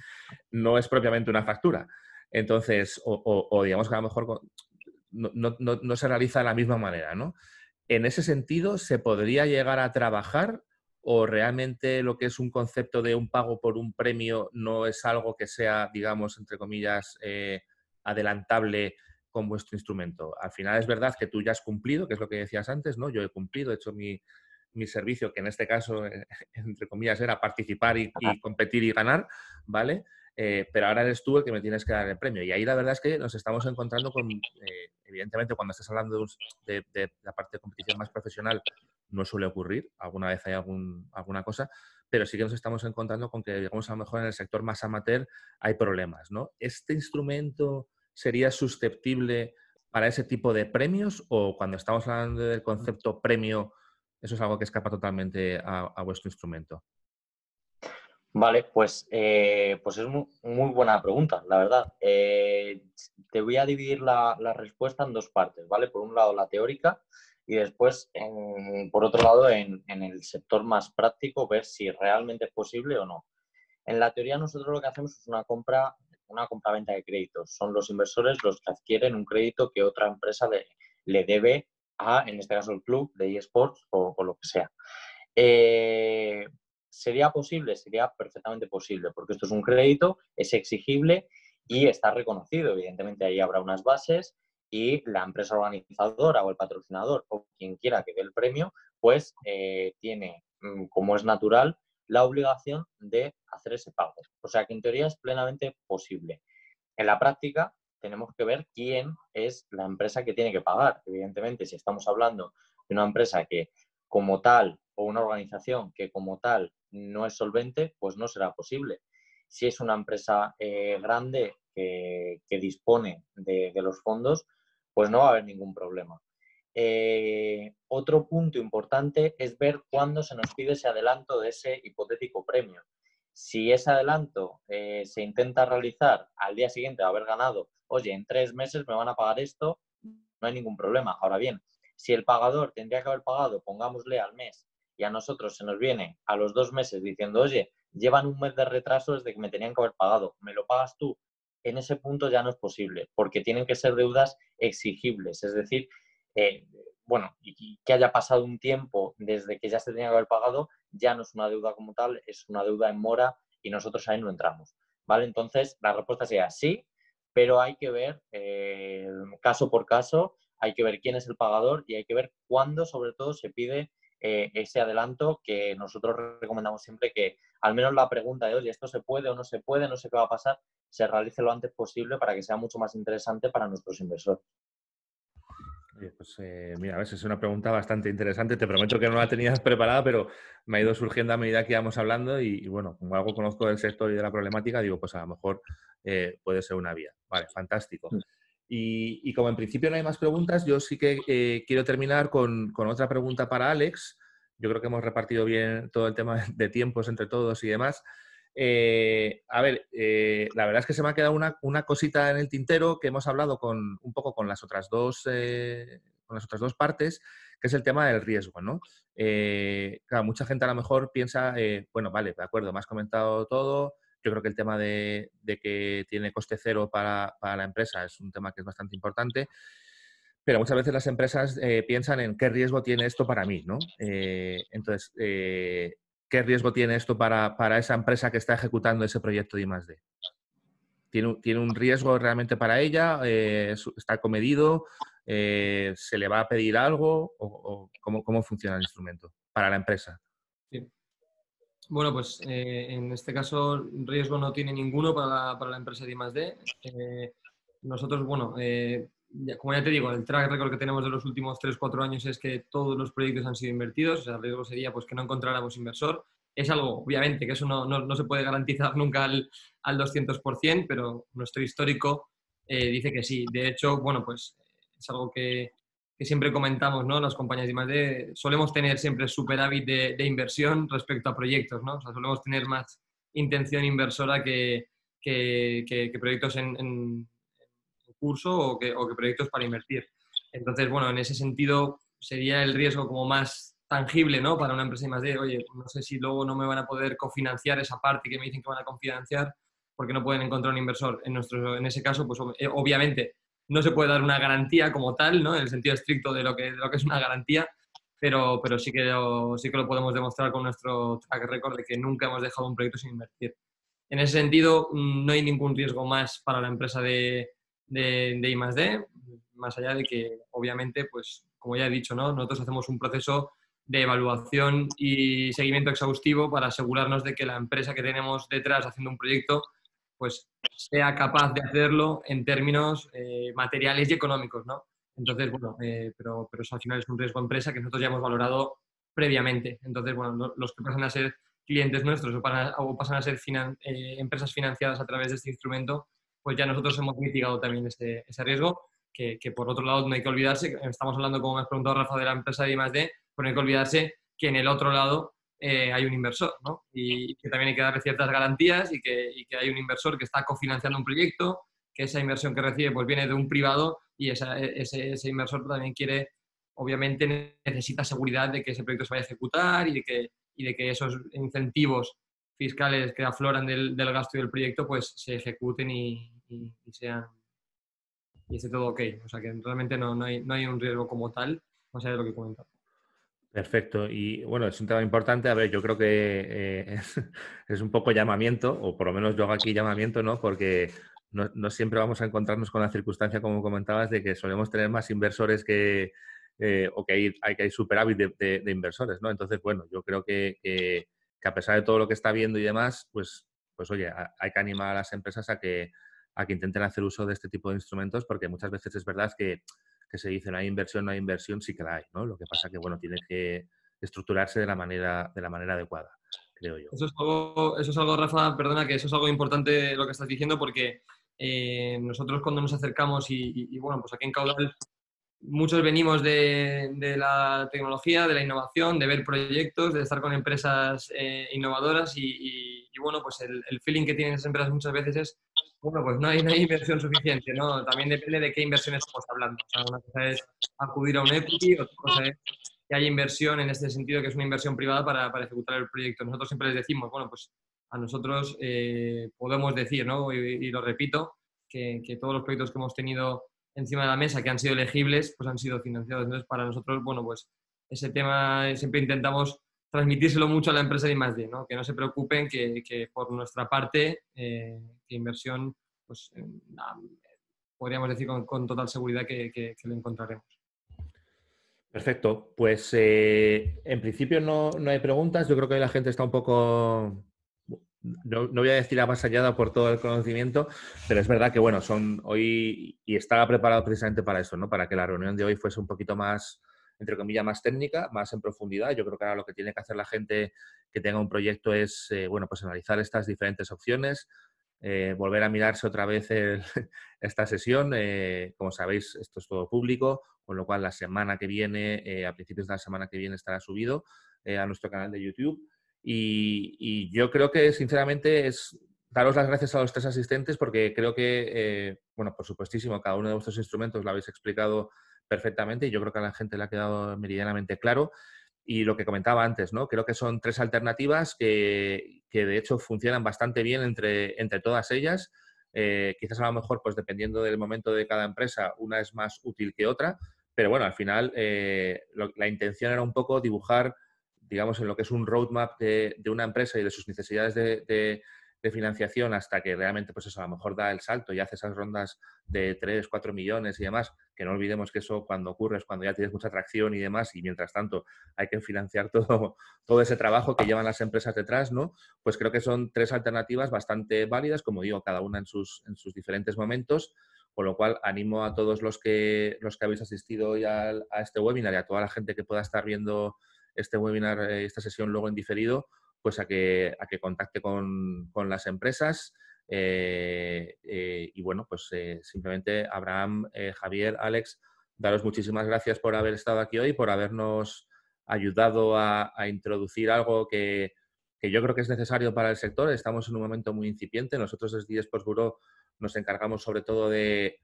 no es propiamente una factura. Entonces, o digamos que a lo mejor no se realiza de la misma manera, ¿no? En ese sentido, ¿se podría llegar a trabajar o realmente lo que es un concepto de un pago por un premio no es algo que sea, digamos, entre comillas, adelantable con vuestro instrumento? Al final es verdad que tú ya has cumplido, que es lo que decías antes, ¿no? Yo he cumplido, he hecho mi servicio, que en este caso, entre comillas, era participar y competir y ganar, ¿vale? Pero ahora eres tú el que me tienes que dar el premio. Y ahí la verdad es que nos estamos encontrando con, evidentemente, cuando estás hablando de la parte de competición más profesional, no suele ocurrir, alguna vez hay alguna cosa, pero sí que nos estamos encontrando con que, digamos, a lo mejor en el sector más amateur hay problemas, ¿no? ¿Este instrumento sería susceptible para ese tipo de premios o cuando estamos hablando del concepto premio, eso es algo que escapa totalmente a vuestro instrumento? Vale, pues es muy buena pregunta, la verdad. Te voy a dividir la respuesta en dos partes, ¿vale? Por un lado la teórica y después, por otro lado, en el sector más práctico, ver si realmente es posible o no. En la teoría nosotros lo que hacemos es una compra-venta de créditos. Son los inversores los que adquieren un crédito que otra empresa le debe a, en este caso, el club de eSports o lo que sea. ¿Sería posible? Sería perfectamente posible, porque esto es un crédito, es exigible y está reconocido. Evidentemente, ahí habrá unas bases y la empresa organizadora o el patrocinador o quien quiera que dé el premio, pues tiene, como es natural, la obligación de hacer ese pago. O sea que en teoría es plenamente posible. En la práctica tenemos que ver quién es la empresa que tiene que pagar. Evidentemente, si estamos hablando de una empresa que como tal o una organización que como tal no es solvente, pues no será posible. Si es una empresa grande que dispone de los fondos, pues no va a haber ningún problema. Otro punto importante es ver cuándo se nos pide ese adelanto de ese hipotético premio. Si ese adelanto se intenta realizar al día siguiente de haber ganado, oye, en 3 meses me van a pagar esto, no hay ningún problema. Ahora bien, si el pagador tendría que haber pagado, pongámosle al mes, y a nosotros se nos viene a los 2 meses diciendo, oye, llevan un mes de retraso desde que me tenían que haber pagado, ¿me lo pagas tú? En ese punto ya no es posible, porque tienen que ser deudas exigibles, es decir, bueno, y que haya pasado un tiempo desde que ya se tenía que haber pagado, ya no es una deuda como tal, es una deuda en mora y nosotros ahí no entramos, ¿vale? Entonces, la respuesta sería sí, pero hay que ver caso por caso, hay que ver quién es el pagador y hay que ver cuándo, sobre todo, se pide ese adelanto, que nosotros recomendamos siempre que al menos la pregunta de, oye, ¿esto se puede o no se puede? No sé qué va a pasar, se realice lo antes posible para que sea mucho más interesante para nuestros inversores. Pues mira, a ver, es una pregunta bastante interesante. Te prometo que no la tenías preparada, pero me ha ido surgiendo a medida que íbamos hablando y bueno, como algo conozco del sector y de la problemática, digo, pues a lo mejor puede ser una vía. Vale, fantástico. Y como en principio no hay más preguntas, yo sí que quiero terminar con otra pregunta para Alex. Yo creo que hemos repartido bien todo el tema de tiempos entre todos y demás. A ver, la verdad es que se me ha quedado una cosita en el tintero que hemos hablado un poco con las otras dos partes, que es el tema del riesgo, ¿no? Claro, mucha gente a lo mejor piensa, bueno, vale, de acuerdo, me has comentado todo. Yo creo que el tema de que tiene coste cero para la empresa es un tema que es bastante importante. Pero muchas veces las empresas piensan en qué riesgo tiene esto para mí, ¿no? Entonces, ¿qué riesgo tiene esto para esa empresa que está ejecutando ese proyecto de I+D? ¿Tiene un riesgo realmente para ella? ¿Está comedido? ¿Se le va a pedir algo? ¿O cómo funciona el instrumento para la empresa? Sí. Bueno, pues en este caso riesgo no tiene ninguno para la empresa de I+D. Nosotros, bueno, como ya te digo, el track record que tenemos de los últimos 3-4 años es que todos los proyectos han sido invertidos. O sea, el riesgo sería pues, que no encontráramos inversor. Es algo, obviamente, que eso no se puede garantizar nunca al 200%, pero nuestro histórico dice que sí. De hecho, bueno, pues es algo que siempre comentamos, ¿no? Las compañías de I+D, solemos tener siempre superávit de inversión respecto a proyectos, ¿no? O sea, solemos tener más intención inversora que proyectos en curso o que proyectos para invertir. Entonces, bueno, en ese sentido sería el riesgo como más tangible, ¿no? Para una empresa de I+D, oye, no sé si luego no me van a poder cofinanciar esa parte que me dicen que van a cofinanciar porque no pueden encontrar un inversor. En ese caso, pues obviamente no se puede dar una garantía como tal, ¿no? En el sentido estricto de lo que es una garantía, pero sí que lo podemos demostrar con nuestro track record de que nunca hemos dejado un proyecto sin invertir. En ese sentido, no hay ningún riesgo más para la empresa de I+D, más allá de que, obviamente, pues, como ya he dicho, ¿no? Nosotros hacemos un proceso de evaluación y seguimiento exhaustivo para asegurarnos de que la empresa que tenemos detrás haciendo un proyecto pues sea capaz de hacerlo en términos materiales y económicos, ¿no? Entonces, bueno, pero eso al final es un riesgo empresa que nosotros ya hemos valorado previamente. Entonces, bueno, los que pasan a ser clientes nuestros o pasan a ser empresas financiadas a través de este instrumento, pues ya nosotros hemos mitigado también ese riesgo, que por otro lado no hay que olvidarse, estamos hablando, como me has preguntado, Rafa, de la empresa de I+D, pero no hay que olvidarse que en el otro lado hay un inversor, ¿no? Y que también hay que darle ciertas garantías y que hay un inversor que está cofinanciando un proyecto, que esa inversión que recibe pues viene de un privado y ese inversor también quiere, obviamente necesita seguridad de que ese proyecto se vaya a ejecutar y de que esos incentivos fiscales que afloran del gasto y del proyecto pues se ejecuten y sean y esté todo ok. O sea que realmente no hay un riesgo como tal, más allá de lo que comentaba. Perfecto. Y bueno, es un tema importante. A ver, yo creo que es un poco llamamiento, o por lo menos yo hago aquí llamamiento, ¿no? Porque no siempre vamos a encontrarnos con la circunstancia, como comentabas, de que solemos tener más inversores o que hay superávit de inversores, ¿no? Entonces, bueno, yo creo que a pesar de todo lo que está viendo y demás, pues oye, hay que animar a las empresas a que intenten hacer uso de este tipo de instrumentos, porque muchas veces es verdad que se dice no hay inversión, sí que la hay, ¿no? Lo que pasa que, bueno, tiene que estructurarse de la manera adecuada, creo yo. Eso es algo, Rafa, perdona, que eso es algo importante lo que estás diciendo, porque nosotros cuando nos acercamos bueno, pues aquí en Caudal muchos venimos de la tecnología, de la innovación, de ver proyectos, de estar con empresas innovadoras y bueno, pues el feeling que tienen esas empresas muchas veces es, bueno, pues no hay inversión suficiente, ¿no? También depende de qué inversión estamos hablando. O sea, una cosa es acudir a un equity, otra cosa es que haya inversión en este sentido, que es una inversión privada para ejecutar el proyecto. Nosotros siempre les decimos, bueno, pues a nosotros podemos decir, ¿no? Y lo repito, que todos los proyectos que hemos tenido encima de la mesa que han sido elegibles, pues han sido financiados. Entonces, para nosotros, bueno, pues ese tema siempre intentamos transmitírselo mucho a la empresa de I+D, ¿no? Que no se preocupen, que por nuestra parte, que inversión, pues podríamos decir con total seguridad que lo encontraremos. Perfecto. Pues en principio no hay preguntas. Yo creo que la gente está un poco, no voy a decir avasallada por todo el conocimiento, pero es verdad que, bueno, son hoy y estaba preparado precisamente para eso, ¿no? Para que la reunión de hoy fuese un poquito más, entre comillas, más técnica, más en profundidad. Yo creo que ahora lo que tiene que hacer la gente que tenga un proyecto es, bueno, pues analizar estas diferentes opciones, volver a mirarse otra vez esta sesión. Como sabéis, esto es todo público, con lo cual la semana que viene, a principios de la semana que viene, estará subido a nuestro canal de YouTube. Y yo creo que, sinceramente, es daros las gracias a los tres asistentes porque creo que, bueno, por supuestísimo, cada uno de vuestros instrumentos lo habéis explicado perfectamente y yo creo que a la gente le ha quedado meridianamente claro. Y lo que comentaba antes, ¿no? Creo que son tres alternativas que de hecho funcionan bastante bien entre todas ellas. Quizás a lo mejor, pues dependiendo del momento de cada empresa, una es más útil que otra, pero bueno, al final la intención era un poco dibujar, digamos, en lo que es un roadmap de una empresa y de sus necesidades de de financiación hasta que realmente, pues eso, a lo mejor da el salto y hace esas rondas de 3, 4 millones y demás, que no olvidemos que eso cuando ocurre es cuando ya tienes mucha atracción y demás, y mientras tanto hay que financiar todo ese trabajo que llevan las empresas detrás, ¿no? Pues creo que son 3 alternativas bastante válidas, como digo, cada una en sus diferentes momentos, con lo cual animo a todos los que habéis asistido hoy a este webinar y a toda la gente que pueda estar viendo este webinar, esta sesión luego en diferido, pues a que contacte con las empresas. Y bueno, pues simplemente Abraham, Javier, Alex, daros muchísimas gracias por haber estado aquí hoy, por habernos ayudado a introducir algo que yo creo que es necesario para el sector. Estamos en un momento muy incipiente. Nosotros desde eSports Bureau nos encargamos sobre todo de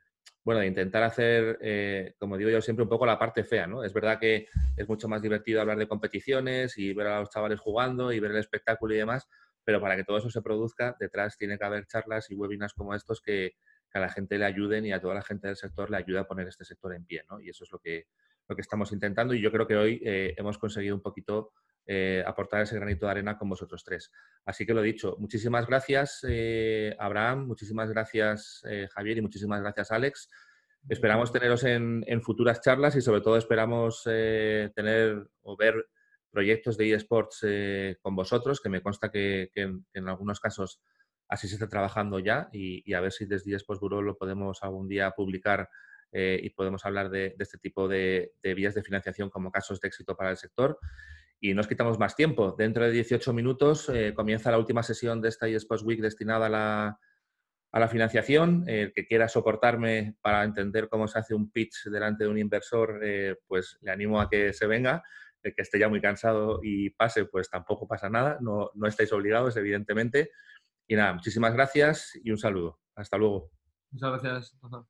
intentar hacer, como digo yo siempre, un poco la parte fea, ¿no? Es verdad que es mucho más divertido hablar de competiciones y ver a los chavales jugando y ver el espectáculo y demás, pero para que todo eso se produzca, detrás tiene que haber charlas y webinars como estos que a la gente le ayuden y a toda la gente del sector le ayuda a poner este sector en pie, ¿no? Y eso es lo que estamos intentando, y yo creo que hoy hemos conseguido un poquito aportar ese granito de arena con vosotros 3. Así que lo dicho, muchísimas gracias Abraham, muchísimas gracias Javier y muchísimas gracias Alex. Esperamos teneros en futuras charlas y sobre todo esperamos tener o ver proyectos de eSports con vosotros, que me consta que en algunos casos así se está trabajando ya, y a ver si desde eSports Bureau lo podemos algún día publicar y podemos hablar de este tipo de vías de financiación como casos de éxito para el sector. Y no os quitamos más tiempo. Dentro de 18 minutos comienza la última sesión de esta eSports Week destinada a la financiación. El que quiera soportarme para entender cómo se hace un pitch delante de un inversor, pues le animo a que se venga. El que esté ya muy cansado y pase, pues tampoco pasa nada. No estáis obligados, evidentemente. Y nada, muchísimas gracias y un saludo. Hasta luego. Muchas gracias, Rafa.